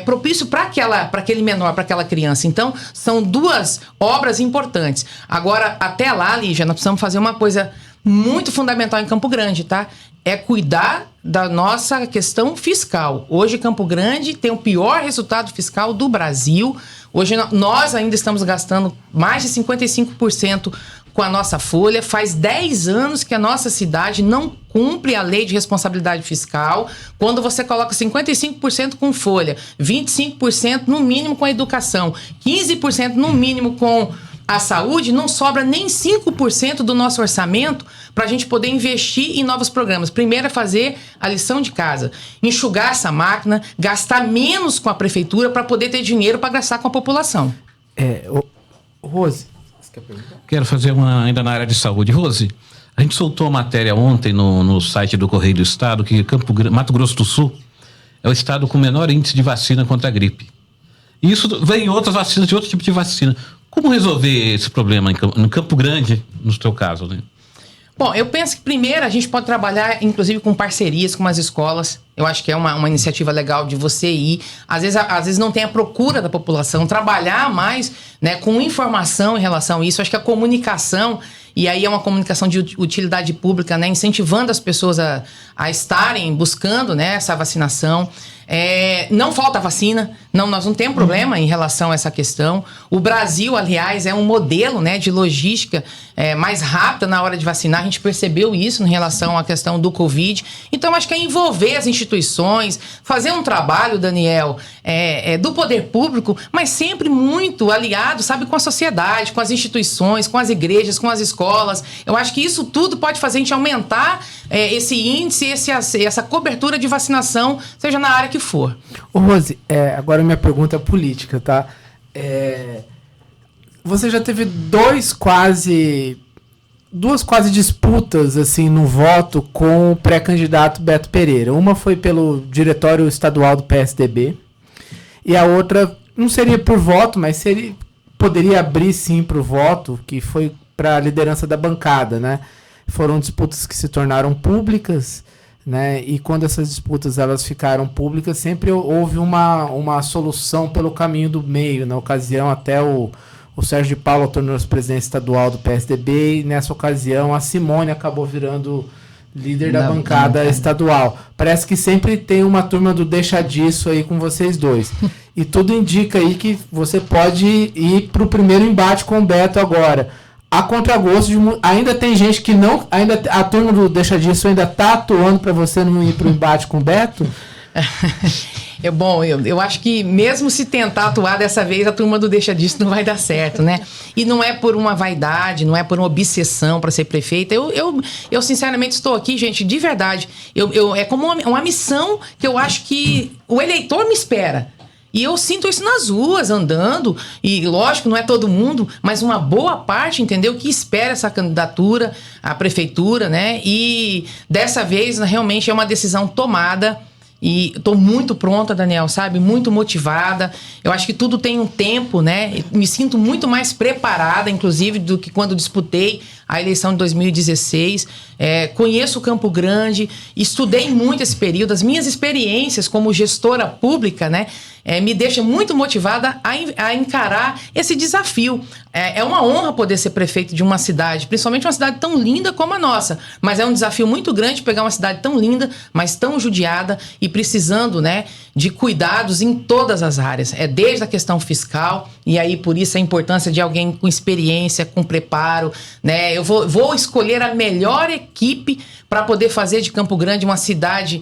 propício para aquele menor, para aquela criança. Então, são duas obras importantes. Agora, até lá, Lígia, nós precisamos fazer uma coisa muito fundamental em Campo Grande, tá? É cuidar da nossa questão fiscal. Hoje, Campo Grande tem o pior resultado fiscal do Brasil. Hoje, nós ainda estamos gastando mais de 55% com a nossa folha. Faz 10 anos que a nossa cidade não cumpre a lei de responsabilidade fiscal. Quando você coloca 55% com folha, 25% no mínimo com a educação, 15% no mínimo com a saúde, não sobra nem 5% do nosso orçamento para a gente poder investir em novos programas. Primeiro é fazer a lição de casa, enxugar essa máquina, gastar menos com a prefeitura para poder ter dinheiro para gastar com a população. Rose, quero fazer uma ainda na área de saúde. Rose, a gente soltou uma matéria ontem no site do Correio do Estado que Mato Grosso do Sul é o estado com o menor índice de vacina contra a gripe. E isso vem em outras vacinas, de outro tipo de vacina. Como resolver esse problema em Campo Grande, no seu caso, né? Bom, eu penso que primeiro a gente pode trabalhar, inclusive, com parcerias com as escolas. Eu acho que é uma iniciativa legal de você ir. Às vezes não tem a procura da população. Trabalhar mais, né, com informação em relação a isso. Acho que a comunicação, e aí é uma comunicação de utilidade pública, né, incentivando as pessoas a estarem buscando, né, essa vacinação. Não falta vacina, nós não temos problema em relação a essa questão. O Brasil, aliás, é um modelo, né, de logística mais rápida na hora de vacinar. A gente percebeu isso em relação à questão do Covid. Então, acho que é envolver as instituições, fazer um trabalho, Daniel, do poder público, mas sempre muito aliado, sabe, com a sociedade, com as instituições, com as igrejas, com as escolas. Eu acho que isso tudo pode fazer a gente aumentar esse índice, essa cobertura de vacinação, seja na área que for. Ô Rose, agora minha pergunta é política, tá? Você já teve duas quase disputas assim no voto com o pré-candidato Beto Pereira. Uma foi pelo diretório estadual do PSDB e a outra não seria por voto, mas poderia abrir sim para o voto, que foi para a liderança da bancada, né? foram disputas que se tornaram públicas, né? E quando essas disputas elas ficaram públicas, sempre houve uma solução pelo caminho do meio. Na ocasião, até o Sérgio de Paula tornou-se presidente estadual do PSDB, e nessa ocasião a Simone acabou virando líder da bancada estadual. Parece que sempre tem uma turma do deixa disso aí com vocês dois. E tudo indica aí que você pode ir para o primeiro embate com o Beto agora. A contragosto, ainda tem gente que não... Ainda a turma do deixa disso ainda está atuando para você não ir para o embate com o Beto? Eu acho que mesmo se tentar atuar dessa vez, a turma do deixa disso não vai dar certo, né? E não é por uma vaidade, não é por uma obsessão para ser prefeita. Eu sinceramente estou aqui, gente, de verdade. É como uma missão que eu acho que o eleitor me espera. E eu sinto isso nas ruas, andando, e lógico, não é todo mundo, mas uma boa parte, entendeu, que espera essa candidatura à prefeitura, né? E dessa vez, realmente, é uma decisão tomada. E estou muito pronta, Daniel, sabe? Muito motivada. Eu acho que tudo tem um tempo, né? Me sinto muito mais preparada, inclusive, do que quando disputei a eleição de 2016. Conheço o Campo Grande, estudei muito esse período. As minhas experiências como gestora pública, né? Me deixa muito motivada a encarar esse desafio. É uma honra poder ser prefeito de uma cidade, principalmente uma cidade tão linda como a nossa. Mas é um desafio muito grande pegar uma cidade tão linda, mas tão judiada e precisando, né, de cuidados em todas as áreas. Desde a questão fiscal, e aí por isso a importância de alguém com experiência, com preparo, né? Eu vou escolher a melhor equipe para poder fazer de Campo Grande uma cidade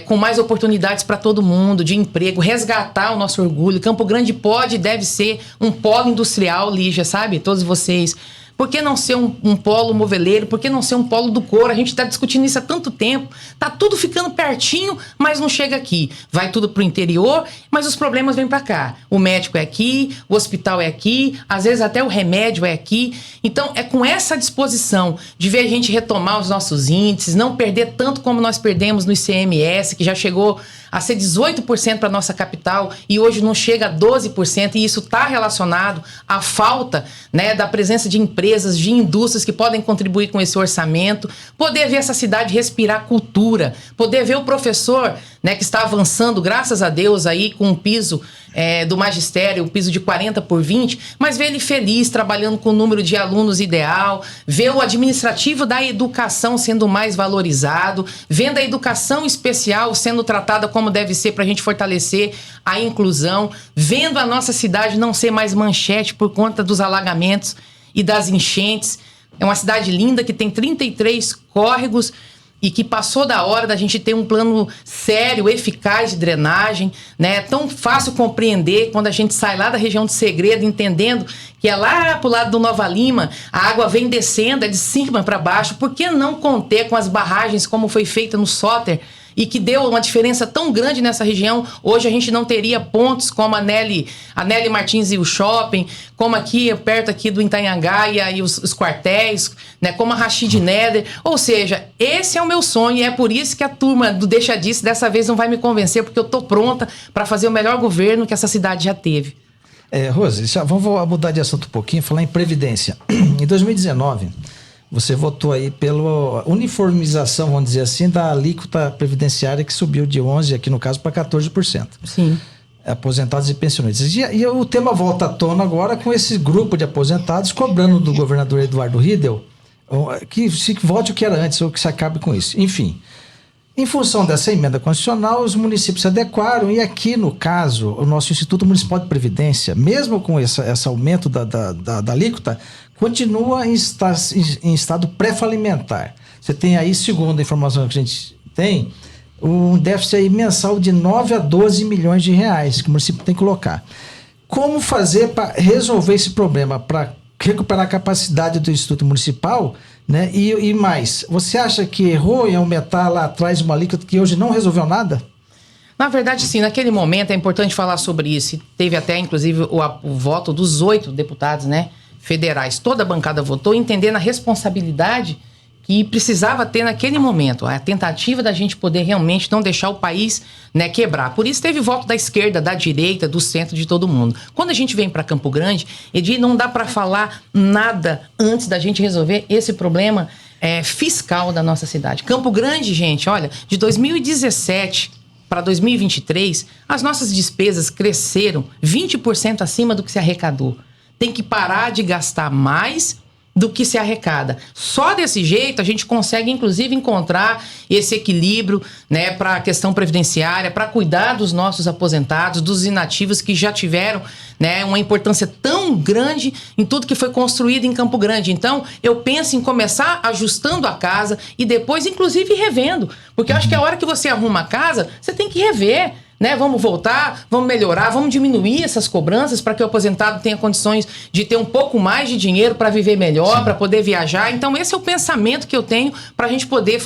com mais oportunidades para todo mundo, de emprego, resgatar o nosso orgulho. Campo Grande pode e deve ser um polo industrial, Lígia, sabe? Todos vocês. Por que não ser um polo moveleiro? Por que não ser um polo do couro? A gente está discutindo isso há tanto tempo. Tá tudo ficando pertinho, mas não chega aqui. Vai tudo pro interior, mas os problemas vêm para cá. O médico é aqui, o hospital é aqui, às vezes até o remédio é aqui. Então, é com essa disposição de ver a gente retomar os nossos índices, não perder tanto como nós perdemos no ICMS, que já chegou a ser 18% para a nossa capital e hoje não chega a 12%, e isso está relacionado à falta, né, da presença de empresas, de indústrias que podem contribuir com esse orçamento, poder ver essa cidade respirar cultura, poder ver o professor, né, que está avançando, graças a Deus, aí com um piso do magistério, um piso de 40/20, mas ver ele feliz, trabalhando com o número de alunos ideal, ver o administrativo da educação sendo mais valorizado, vendo a educação especial sendo tratada como deve ser para a gente fortalecer a inclusão, vendo a nossa cidade não ser mais manchete por conta dos alagamentos e das enchentes. É uma cidade linda que tem 33 córregos e que passou da hora da gente ter um plano sério, eficaz de drenagem, né? É tão fácil compreender quando a gente sai lá da região do Segredo, entendendo que é lá pro lado do Nova Lima, a água vem descendo, de cima para baixo. Por que não conter com as barragens como foi feita no Soter? E que deu uma diferença tão grande nessa região. Hoje a gente não teria pontos como a Nelly Martins e o Shopping, como aqui, perto aqui do Itanhangaia e os quartéis, né, como a Rashid Neder. Ou seja, esse é o meu sonho, e é por isso que a turma do Deixa Disso dessa vez não vai me convencer, porque eu tô pronta para fazer o melhor governo que essa cidade já teve. Rose, vamos mudar de assunto um pouquinho, falar em Previdência. Em 2019... você votou aí pela uniformização, vamos dizer assim, da alíquota previdenciária que subiu de 11%, aqui no caso, para 14%. Sim. Aposentados e pensionistas. E o tema volta à tona agora com esse grupo de aposentados cobrando do governador Eduardo Riedel que se volte o que era antes ou que se acabe com isso. Enfim, em função dessa emenda constitucional, os municípios se adequaram e aqui, no caso, o nosso Instituto Municipal de Previdência, mesmo com esse aumento da alíquota, continua em estado pré-falimentar. Você tem aí, segundo a informação que a gente tem, um déficit aí mensal de 9 a 12 milhões de reais que o município tem que colocar. Como fazer para resolver esse problema, para recuperar a capacidade do Instituto Municipal, né? E mais, você acha que errou em aumentar lá atrás uma alíquota que hoje não resolveu nada? Na verdade, sim, naquele momento é importante falar sobre isso. Teve até, inclusive, o voto dos 8 deputados, né, federais. Toda a bancada votou, entendendo a responsabilidade que precisava ter naquele momento. A tentativa da gente poder realmente não deixar o país, né, quebrar. Por isso teve voto da esquerda, da direita, do centro, de todo mundo. Quando a gente vem para Campo Grande, Edir, não dá para falar nada antes da gente resolver esse problema fiscal da nossa cidade. Campo Grande, gente, olha, de 2017 para 2023, as nossas despesas cresceram 20% acima do que se arrecadou. Tem que parar de gastar mais do que se arrecada. Só desse jeito a gente consegue, inclusive, encontrar esse equilíbrio, né, para a questão previdenciária, para cuidar dos nossos aposentados, dos inativos que já tiveram, né, uma importância tão grande em tudo que foi construído em Campo Grande. Então, eu penso em começar ajustando a casa e depois, inclusive, revendo. Porque eu acho que a hora que você arruma a casa, você tem que rever. Né? Vamos voltar, vamos melhorar, vamos diminuir essas cobranças para que o aposentado tenha condições de ter um pouco mais de dinheiro para viver melhor, para poder viajar. Então, esse é o pensamento que eu tenho para a gente poder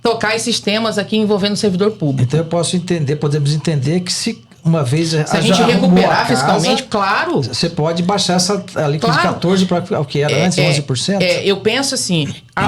tocar esses temas aqui envolvendo o servidor público. Então, podemos entender que se uma vez a gente recuperar fiscalmente, claro. Você pode baixar essa alíquota de 14% para o que era antes, 11%? Eu penso assim,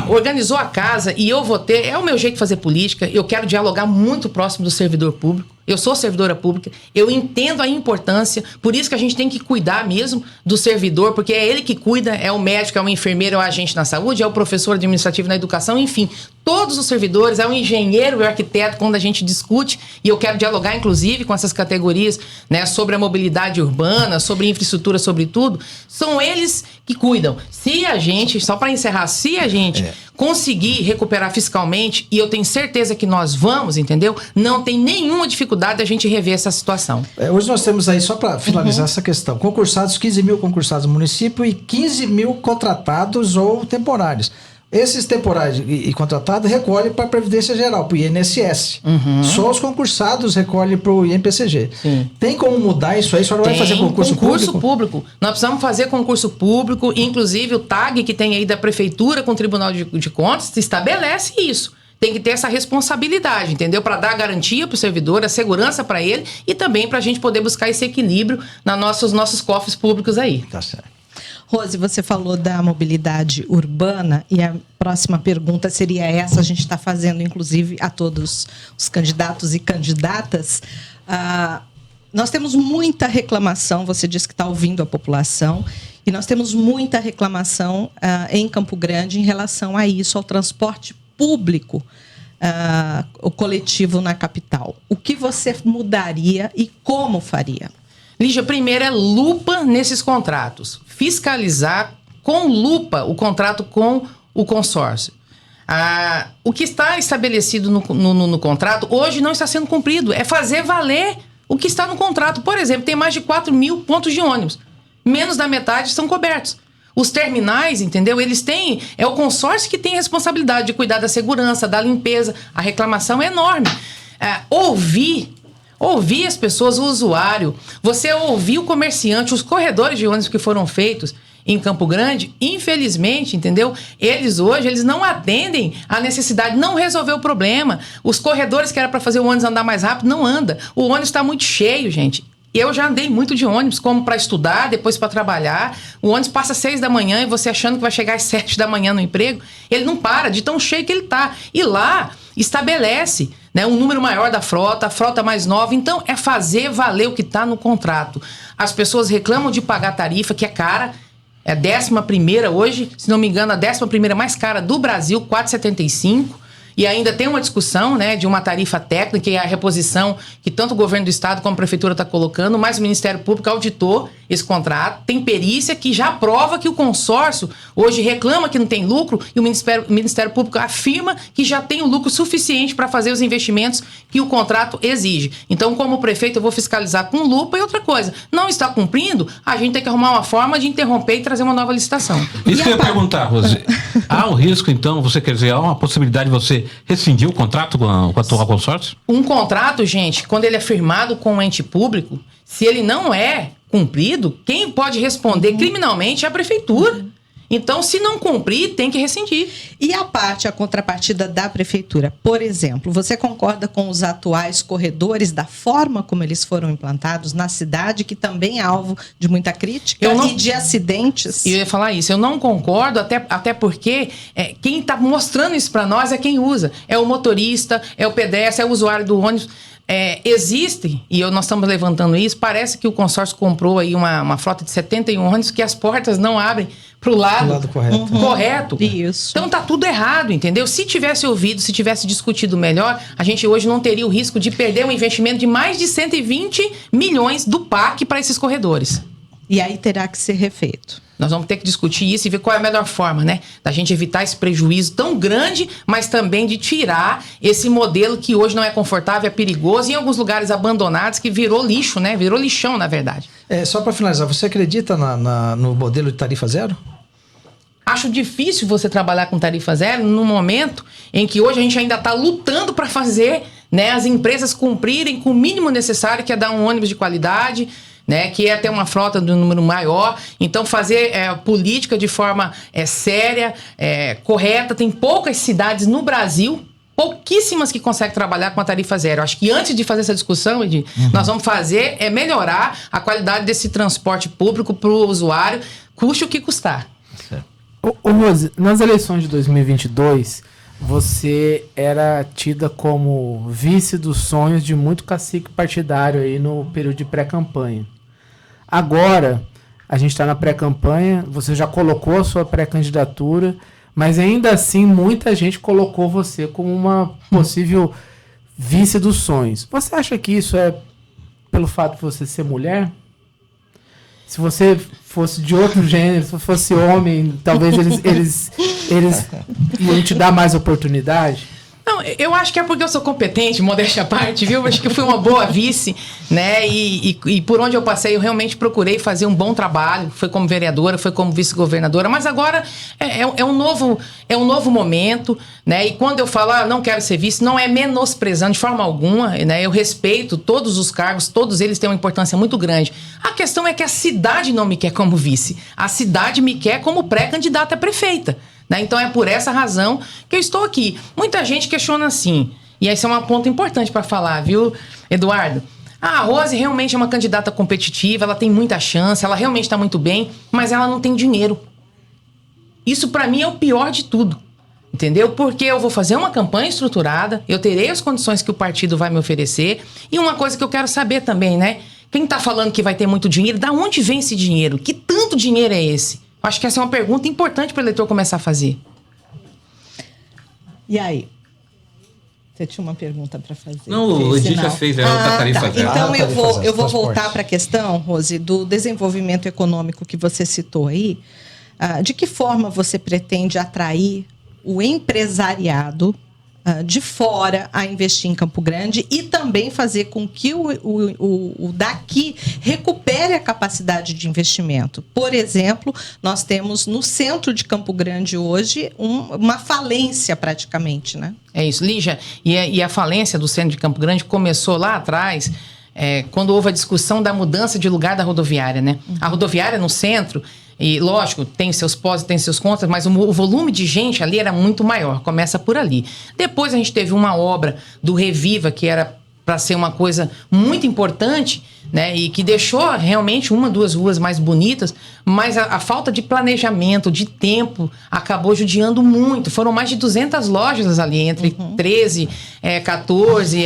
organizou a casa e eu vou ter, é o meu jeito de fazer política, eu quero dialogar muito próximo do servidor público. Eu sou servidora pública, eu entendo a importância, por isso que a gente tem que cuidar mesmo do servidor, porque é ele que cuida, é o médico, é o enfermeiro, é o agente na saúde, é o professor administrativo na educação, enfim, todos os servidores, é o engenheiro, é o arquiteto, quando a gente discute, e eu quero dialogar inclusive com essas categorias, né, sobre a mobilidade urbana, sobre infraestrutura, sobre tudo, são eles que cuidam. Se a gente, só para encerrar, se a gente conseguir recuperar fiscalmente, e eu tenho certeza que nós vamos, entendeu? Não tem nenhuma dificuldade a gente rever essa situação. Hoje nós temos aí, só para finalizar essa questão, concursados, 15 mil concursados no município e 15 mil contratados ou temporários. Esses temporários e contratados recolhem para a Previdência Geral, para o INSS. Só os concursados recolhem para o INPCG. Tem como mudar isso aí? A senhora vai fazer concurso público? Nós precisamos fazer concurso público, inclusive o TAG que tem aí da Prefeitura com o Tribunal de Contas estabelece isso. Tem que ter essa responsabilidade, entendeu? Para dar garantia para o servidor, a segurança para ele e também para a gente poder buscar esse equilíbrio nos nossos cofres públicos aí. Tá certo. Rose, você falou da mobilidade urbana e a próxima pergunta seria essa, a gente está fazendo inclusive a todos os candidatos e candidatas. Nós temos muita reclamação, você disse que está ouvindo a população, e nós temos muita reclamação em Campo Grande em relação a isso, ao transporte público, o coletivo na capital. O que você mudaria e como faria? Lígia, primeiro é lupa nesses contratos. Fiscalizar com lupa o contrato com o consórcio. O que está estabelecido no contrato hoje não está sendo cumprido. É fazer valer o que está no contrato. Por exemplo, tem mais de 4 mil pontos de ônibus. Menos da metade são cobertos. Os terminais, entendeu? Eles têm... É o consórcio que tem a responsabilidade de cuidar da segurança, da limpeza. A reclamação é enorme. Ouvir as pessoas, o usuário, você ouvir o comerciante, os corredores de ônibus que foram feitos em Campo Grande, infelizmente, entendeu? Eles não atendem à necessidade, não resolveu o problema. Os corredores que era para fazer o ônibus andar mais rápido, não anda. O ônibus está muito cheio, gente. Eu já andei muito de ônibus, como para estudar, depois para trabalhar. O ônibus passa às 6 da manhã e você achando que vai chegar às 7 da manhã no emprego. Ele não para, de tão cheio que ele tá. E lá estabelece, né, um número maior da frota, a frota mais nova. Então, é fazer valer o que está no contrato. As pessoas reclamam de pagar tarifa, que é cara. É a 11ª hoje, se não me engano, a 11ª mais cara do Brasil, R$ 4,75. E ainda tem uma discussão, né, de uma tarifa técnica e a reposição que tanto o governo do estado como a prefeitura está colocando, mas o Ministério Público auditou esse contrato, tem perícia que já prova que o consórcio hoje reclama que não tem lucro e o Ministério Público afirma que já tem o lucro suficiente para fazer os investimentos que o contrato exige. Então, como prefeito, eu vou fiscalizar com lupa e outra coisa. Não está cumprindo, a gente tem que arrumar uma forma de interromper e trazer uma nova licitação. Isso que eu ia perguntar, Rose. Há um risco, então, você quer dizer, há uma possibilidade de você rescindir o contrato com a atual consórcio? Um contrato, gente, quando ele é firmado com um ente público, se ele não é cumprido, quem pode responder criminalmente é a prefeitura. Então, se não cumprir, tem que rescindir. E a contrapartida da prefeitura? Por exemplo, você concorda com os atuais corredores, da forma como eles foram implantados na cidade, que também é alvo de muita crítica e de acidentes? Eu ia falar isso. Eu não concordo, até porque quem está mostrando isso para nós é quem usa. É o motorista, é o pedestre, é o usuário do ônibus. Existe, e nós estamos levantando isso, parece que o consórcio comprou aí uma frota de 71 ônibus que as portas não abrem pro lado correto. Correto. Isso. Então tá tudo errado, entendeu? Se tivesse ouvido, se tivesse discutido melhor, a gente hoje não teria o risco de perder um investimento de mais de 120 milhões do PAC para esses corredores. E aí terá que ser refeito. Nós vamos ter que discutir isso e ver qual é a melhor forma, né? Da gente evitar esse prejuízo tão grande, mas também de tirar esse modelo que hoje não é confortável, é perigoso, e em alguns lugares abandonados, que virou lixo, né? Virou lixão, na verdade. Só para finalizar, você acredita no modelo de tarifa zero? Acho difícil você trabalhar com tarifa zero no momento em que hoje a gente ainda está lutando para fazer, né, as empresas cumprirem com o mínimo necessário, que é dar um ônibus de qualidade, né, que é ter uma frota de um número maior. Então, fazer política de forma séria, correta. Tem poucas cidades no Brasil, pouquíssimas, que conseguem trabalhar com a tarifa zero. Acho que antes de fazer essa discussão, Edi, nós vamos fazer melhorar a qualidade desse transporte público para o usuário, custe o que custar. Ô Rose, nas eleições de 2022, você era tida como vice dos sonhos de muito cacique partidário aí no período de pré-campanha. Agora, a gente está na pré-campanha, você já colocou a sua pré-candidatura, mas ainda assim muita gente colocou você como uma possível vice dos sonhos. Você acha que isso é pelo fato de você ser mulher? Se você fosse de outro gênero, se fosse homem, talvez eles iam te dar mais oportunidade? Não, eu acho que é porque eu sou competente, modéstia à parte, viu? Acho que eu fui uma boa vice, né? E por onde eu passei, eu realmente procurei fazer um bom trabalho. Foi como vereadora, foi como vice-governadora. Mas agora é um novo momento, né? E quando eu falo, não quero ser vice, não é menosprezando de forma alguma, né? Eu respeito todos os cargos, todos eles têm uma importância muito grande. A questão é que a cidade não me quer como vice. A cidade me quer como pré-candidata a prefeita. Né? Então é por essa razão que eu estou aqui. Muita gente questiona assim, e esse é um ponto importante para falar, viu, Eduardo? A Rose realmente é uma candidata competitiva, ela tem muita chance, ela realmente está muito bem, mas ela não tem dinheiro. Isso para mim é o pior de tudo, entendeu? Porque eu vou fazer uma campanha estruturada, eu terei as condições que o partido vai me oferecer, e uma coisa que eu quero saber também, né? Quem está falando que vai ter muito dinheiro, da onde vem esse dinheiro? Que tanto dinheiro é esse? Acho que essa é uma pergunta importante para o eleitor começar a fazer. E aí? Você tinha uma pergunta para fazer? Não, o Edi já fez a tarifa zero. Então eu vou voltar para a questão, Rose, do desenvolvimento econômico que você citou aí. De que forma você pretende atrair o empresariado de fora a investir em Campo Grande e também fazer com que o daqui recupere a capacidade de investimento? Por exemplo, nós temos no centro de Campo Grande hoje uma falência praticamente, né? É isso, Lígia. E a falência do centro de Campo Grande começou lá atrás, quando houve a discussão da mudança de lugar da rodoviária, né? A rodoviária no centro, e lógico, tem seus pós e tem seus contras, mas o volume de gente ali era muito maior, começa por ali. Depois a gente teve uma obra do Reviva, que era para ser uma coisa muito importante, né, e que deixou realmente 1, 2 ruas mais bonitas, mas a falta de planejamento, de tempo, acabou judiando muito. Foram mais de 200 lojas ali, entre 13, 14,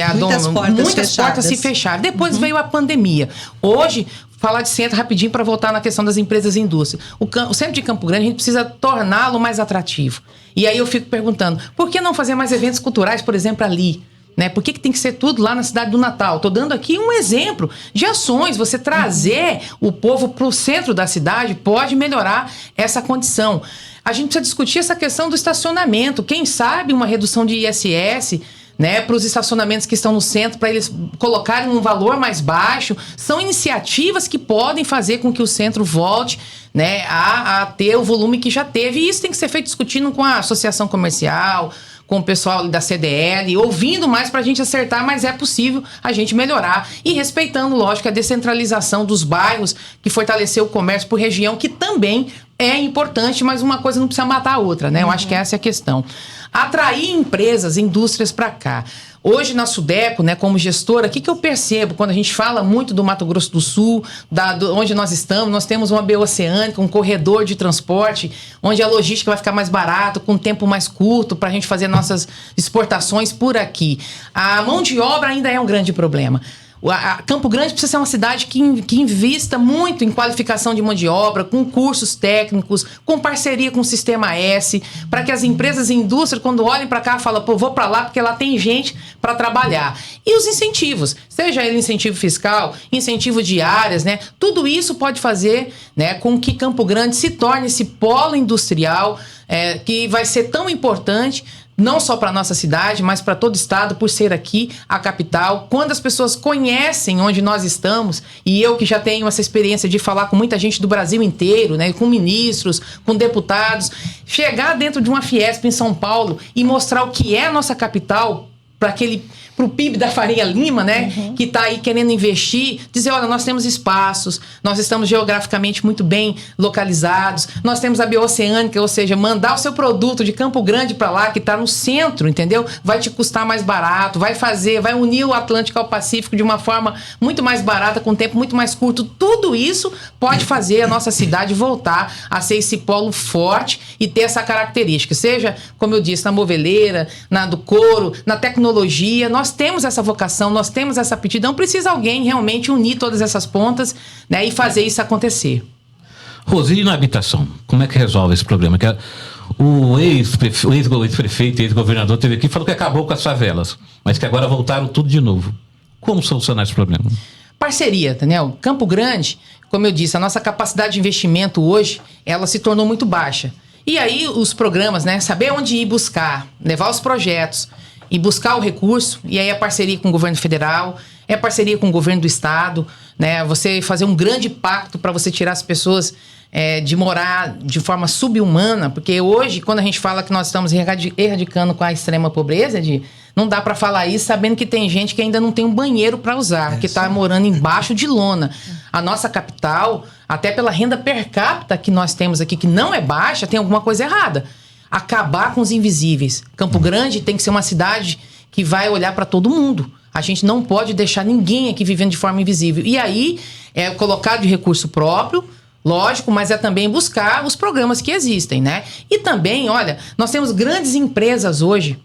muitas portas se fecharam. Depois veio a pandemia. Hoje, falar de centro rapidinho para voltar na questão das empresas e indústrias. O centro de Campo Grande, a gente precisa torná-lo mais atrativo. E aí eu fico perguntando, por que não fazer mais eventos culturais, por exemplo, ali? Né? Por que tem que ser tudo lá na cidade do Natal? Estou dando aqui um exemplo de ações. Você trazer o povo para o centro da cidade pode melhorar essa condição. A gente precisa discutir essa questão do estacionamento. Quem sabe uma redução de ISS, né, para os estacionamentos que estão no centro, para eles colocarem um valor mais baixo. São iniciativas que podem fazer com que o centro volte, né, a ter o volume que já teve. E isso tem que ser feito discutindo com a associação comercial, com o pessoal da CDL, ouvindo mais para a gente acertar, mas é possível a gente melhorar. E respeitando, lógico, a descentralização dos bairros, que fortaleceu o comércio por região, que também é importante, mas uma coisa não precisa matar a outra, né? Eu acho que essa é a questão. Atrair empresas, indústrias para cá. Hoje, na Sudeco, né, como gestora, o que eu percebo quando a gente fala muito do Mato Grosso do Sul, onde nós estamos, nós temos uma bioceânica, um corredor de transporte, onde a logística vai ficar mais barata, com um tempo mais curto, para a gente fazer nossas exportações por aqui. A mão de obra ainda é um grande problema. Campo Grande precisa ser uma cidade que invista muito em qualificação de mão de obra, com cursos técnicos, com parceria com o Sistema S, para que as empresas e indústrias, quando olhem para cá, falam, pô, vou para lá porque lá tem gente para trabalhar. E os incentivos, seja ele incentivo fiscal, incentivo de áreas, né? Tudo isso pode fazer, né, com que Campo Grande se torne esse polo industrial que vai ser tão importante, não só para a nossa cidade, mas para todo o estado, por ser aqui a capital. Quando as pessoas conhecem onde nós estamos, e eu que já tenho essa experiência de falar com muita gente do Brasil inteiro, né, com ministros, com deputados, chegar dentro de uma Fiesp em São Paulo e mostrar o que é a nossa capital pro PIB da Faria Lima, né? Uhum. Que está aí querendo investir, dizer, olha, nós temos espaços, nós estamos geograficamente muito bem localizados, nós temos a bioceânica, ou seja, mandar o seu produto de Campo Grande para lá, que está no centro, entendeu? Vai te custar mais barato, vai unir o Atlântico ao Pacífico de uma forma muito mais barata, com tempo muito mais curto. Tudo isso pode fazer a nossa cidade voltar a ser esse polo forte e ter essa característica, seja, como eu disse, na moveleira, na do couro, na tecnologia. Nós temos essa vocação, nós temos essa aptidão, precisa alguém realmente unir todas essas pontas, né, e fazer isso acontecer. Rose, e na habitação? Como é que resolve esse problema? Que o ex-prefeito, ex-governador teve aqui e falou que acabou com as favelas, mas que agora voltaram tudo de novo. Como solucionar esse problema? Parceria, Daniel. Campo Grande, como eu disse, a nossa capacidade de investimento hoje, ela se tornou muito baixa. E aí os programas, né, saber onde ir buscar, levar os projetos e buscar o recurso, e aí a parceria com o governo federal, é parceria com o governo do estado, né? Você fazer um grande pacto para você tirar as pessoas de morar de forma subhumana, porque hoje, quando a gente fala que nós estamos erradicando com a extrema pobreza, não dá para falar isso sabendo que tem gente que ainda não tem um banheiro para usar, que está morando embaixo de lona. A nossa capital, até pela renda per capita que nós temos aqui, que não é baixa, tem alguma coisa errada. Acabar com os invisíveis. Campo Grande tem que ser uma cidade que vai olhar para todo mundo. A gente não pode deixar ninguém aqui vivendo de forma invisível. E aí, colocar de recurso próprio, lógico, mas é também buscar os programas que existem, né? E também, olha, nós temos grandes empresas hoje,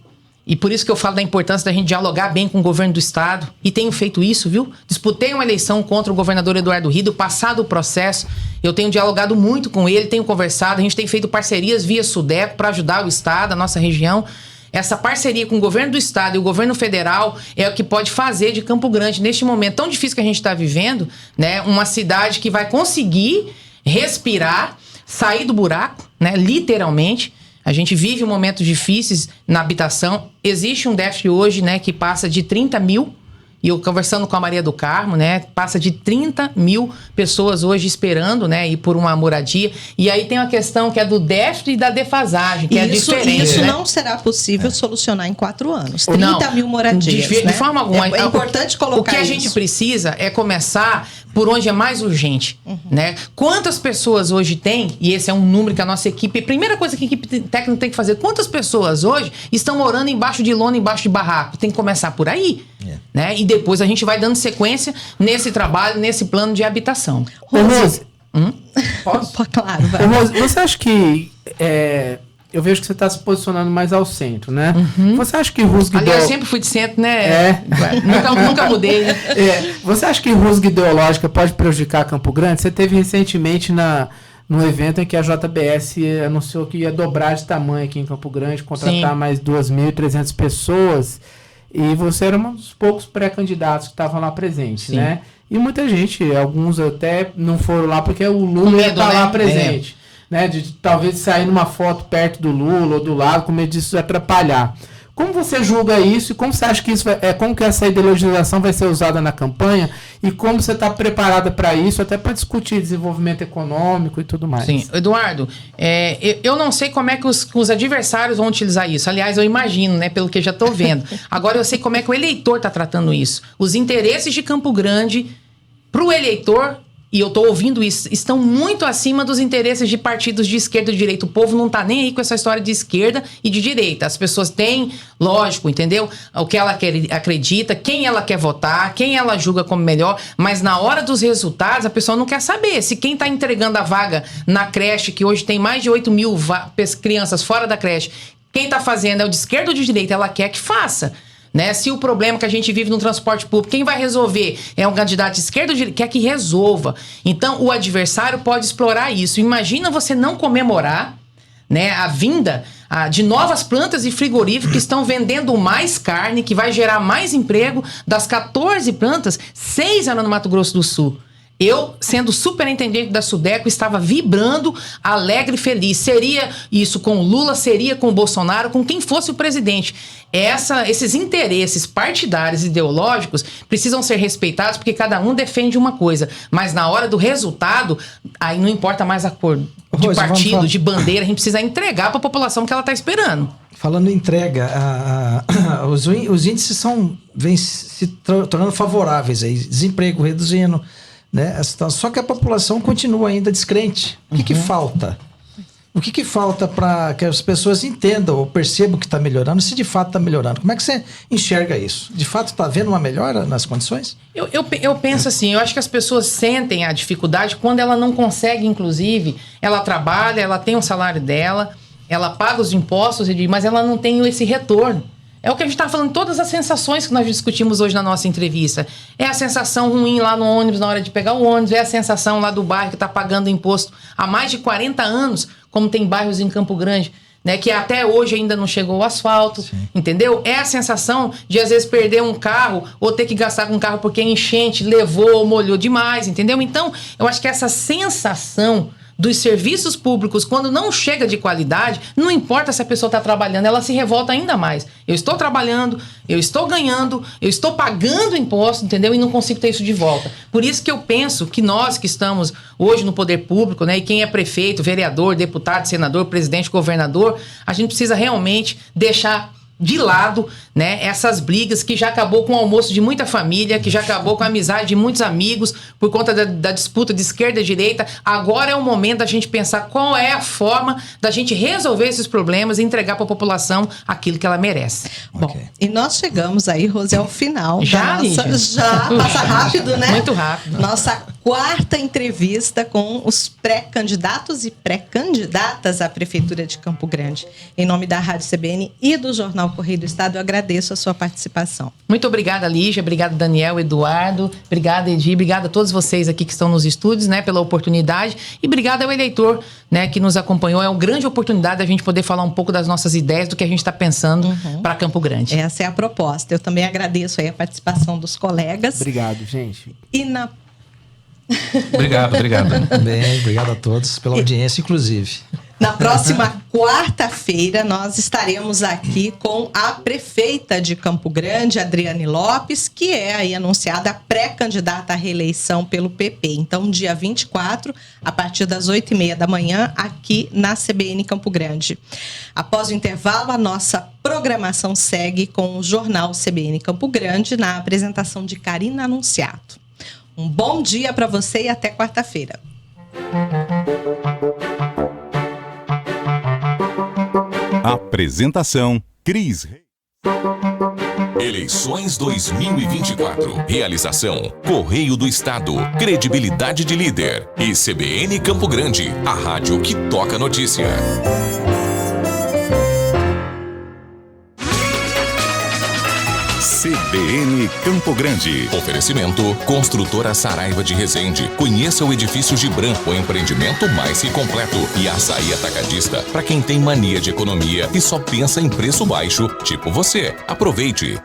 e por isso que eu falo da importância da gente dialogar bem com o governo do estado, e tenho feito isso, viu? Disputei uma eleição contra o governador Eduardo Rido, passado o processo, eu tenho dialogado muito com ele, tenho conversado, a gente tem feito parcerias via Sudeco para ajudar o estado, a nossa região. Essa parceria com o governo do estado e o governo federal é o que pode fazer de Campo Grande, neste momento tão difícil que a gente está vivendo, né, uma cidade que vai conseguir respirar, sair do buraco, né, literalmente. A gente vive momentos difíceis na habitação. Existe um déficit hoje, né, que passa de 30 mil. E eu conversando com a Maria do Carmo, né, passa de 30 mil pessoas hoje esperando, né, ir por uma moradia. E aí tem uma questão que é do déficit e da defasagem, que é diferente. Isso, né? Não será possível solucionar em 4 anos. 30 mil moradias. De forma alguma. É importante colocar o que a gente precisa é começar por onde é mais urgente, né? Quantas pessoas hoje tem, e esse é um número que a nossa equipe, primeira coisa que a equipe técnica tem que fazer, quantas pessoas hoje estão morando embaixo de lona, embaixo de barraco? Tem que começar por aí, né? E depois a gente vai dando sequência nesse trabalho, nesse plano de habitação. Rose, posso? Claro, vai. Rose, você acha que... eu vejo que você está se posicionando mais ao centro, né? Você acha que Rusga... Aliás, eu sempre fui de centro, né? Nunca mudei, né? Você acha que Rusga ideológica pode prejudicar Campo Grande? Você teve recentemente no evento em que a JBS anunciou que ia dobrar de tamanho aqui em Campo Grande, contratar mais 2.300 pessoas, e você era um dos poucos pré-candidatos que estavam lá presentes, né? E muita gente, alguns até não foram lá porque o Lula ia estar lá presente. Né, de talvez sair numa foto perto do Lula ou do lado, com medo disso atrapalhar. Como você julga isso e como você acha que isso como que essa ideologização vai ser usada na campanha e como você está preparada para isso, até para discutir desenvolvimento econômico e tudo mais? Sim, Eduardo, eu não sei como é que os adversários vão utilizar isso. Aliás, eu imagino, né, pelo que já estou vendo. Agora eu sei como é que o eleitor está tratando isso. Os interesses de Campo Grande para o eleitor, e eu tô ouvindo isso, estão muito acima dos interesses de partidos de esquerda e de direita. O povo não tá nem aí com essa história de esquerda e de direita. As pessoas têm, lógico, entendeu? O que ela acredita, quem ela quer votar, quem ela julga como melhor, mas na hora dos resultados a pessoa não quer saber se quem tá entregando a vaga na creche, que hoje tem mais de 8 mil crianças fora da creche, quem tá fazendo é o de esquerda ou de direita, ela quer que faça. né? Se o problema que a gente vive no transporte público, quem vai resolver é um candidato de esquerda ou de direita, quer que resolva. Então, o adversário pode explorar isso. Imagina você não comemorar, né, a vinda de novas plantas e frigoríficos que estão vendendo mais carne, que vai gerar mais emprego. Das 14 plantas, 6 eram no Mato Grosso do Sul. Eu, sendo superintendente da Sudeco, estava vibrando, alegre e feliz. Seria isso com o Lula, seria com o Bolsonaro, com quem fosse o presidente. Esses interesses partidários e ideológicos precisam ser respeitados porque cada um defende uma coisa. Mas na hora do resultado, aí não importa mais a cor de partido, de bandeira, a gente precisa entregar para a população o que ela está esperando. Falando em entrega, os índices vêm se tornando favoráveis aí, desemprego reduzindo, né? Só que a população continua ainda descrente. O que falta? O que falta para que as pessoas entendam ou percebam que está melhorando, se de fato está melhorando? Como é que você enxerga isso? De fato está havendo uma melhora nas condições? Eu penso assim, eu acho que as pessoas sentem a dificuldade quando ela não consegue, inclusive, ela trabalha, ela tem o salário dela, ela paga os impostos, mas ela não tem esse retorno. É o que a gente está falando, todas as sensações que nós discutimos hoje na nossa entrevista. É a sensação ruim lá no ônibus, na hora de pegar o ônibus, é a sensação lá do bairro que está pagando imposto há mais de 40 anos, como tem bairros em Campo Grande, né, que até hoje ainda não chegou o asfalto, entendeu? É a sensação de, às vezes, perder um carro ou ter que gastar com um carro porque a enchente levou ou molhou demais, entendeu? Então, eu acho que essa sensação dos serviços públicos, quando não chega de qualidade, não importa se a pessoa está trabalhando, ela se revolta ainda mais. Eu estou trabalhando, eu estou ganhando, eu estou pagando imposto, entendeu? E não consigo ter isso de volta. Por isso que eu penso que nós que estamos hoje no poder público, né, e quem é prefeito, vereador, deputado, senador, presidente, governador, a gente precisa realmente deixar de lado, né, essas brigas que já acabou com o almoço de muita família, que já acabou com a amizade de muitos amigos por conta da disputa de esquerda e direita. Agora é o momento da gente pensar qual é a forma da gente resolver esses problemas e entregar para a população aquilo que ela merece. Bom, e nós chegamos aí, Rose, ao final. Já passa rápido, né? Muito rápido. Nossa quarta entrevista com os pré-candidatos e pré-candidatas à Prefeitura de Campo Grande. Em nome da Rádio CBN e do Jornal Correio do Estado, eu agradeço a sua participação. Muito obrigada, Lígia. Obrigada, Daniel, Eduardo. Obrigada, Edi. Obrigada a todos vocês aqui que estão nos estúdios, né, pela oportunidade. E obrigada ao eleitor, né, que nos acompanhou. É uma grande oportunidade da gente poder falar um pouco das nossas ideias, do que a gente está pensando para Campo Grande. Essa é a proposta. Eu também agradeço aí a participação dos colegas. Obrigado, gente. E na... Obrigado. Bem, obrigado a todos pela audiência, inclusive. Na próxima quarta-feira, nós estaremos aqui com a prefeita de Campo Grande, Adriane Lopes, que é aí anunciada pré-candidata à reeleição pelo PP. Então, dia 24, a partir das 8h30 da manhã, aqui na CBN Campo Grande. Após o intervalo, a nossa programação segue com o Jornal CBN Campo Grande, na apresentação de Karina Anunciato. Um bom dia para você e até quarta-feira. Apresentação: Cris Reis. Eleições 2024. Realização: Correio do Estado. Credibilidade de líder. E CBN Campo Grande, a rádio que toca notícia. CBN Campo Grande. Oferecimento: Construtora Saraiva de Resende. Conheça o Edifício Gibran, o empreendimento mais que completo. E Açaí Atacadista, para quem tem mania de economia e só pensa em preço baixo, tipo você. Aproveite.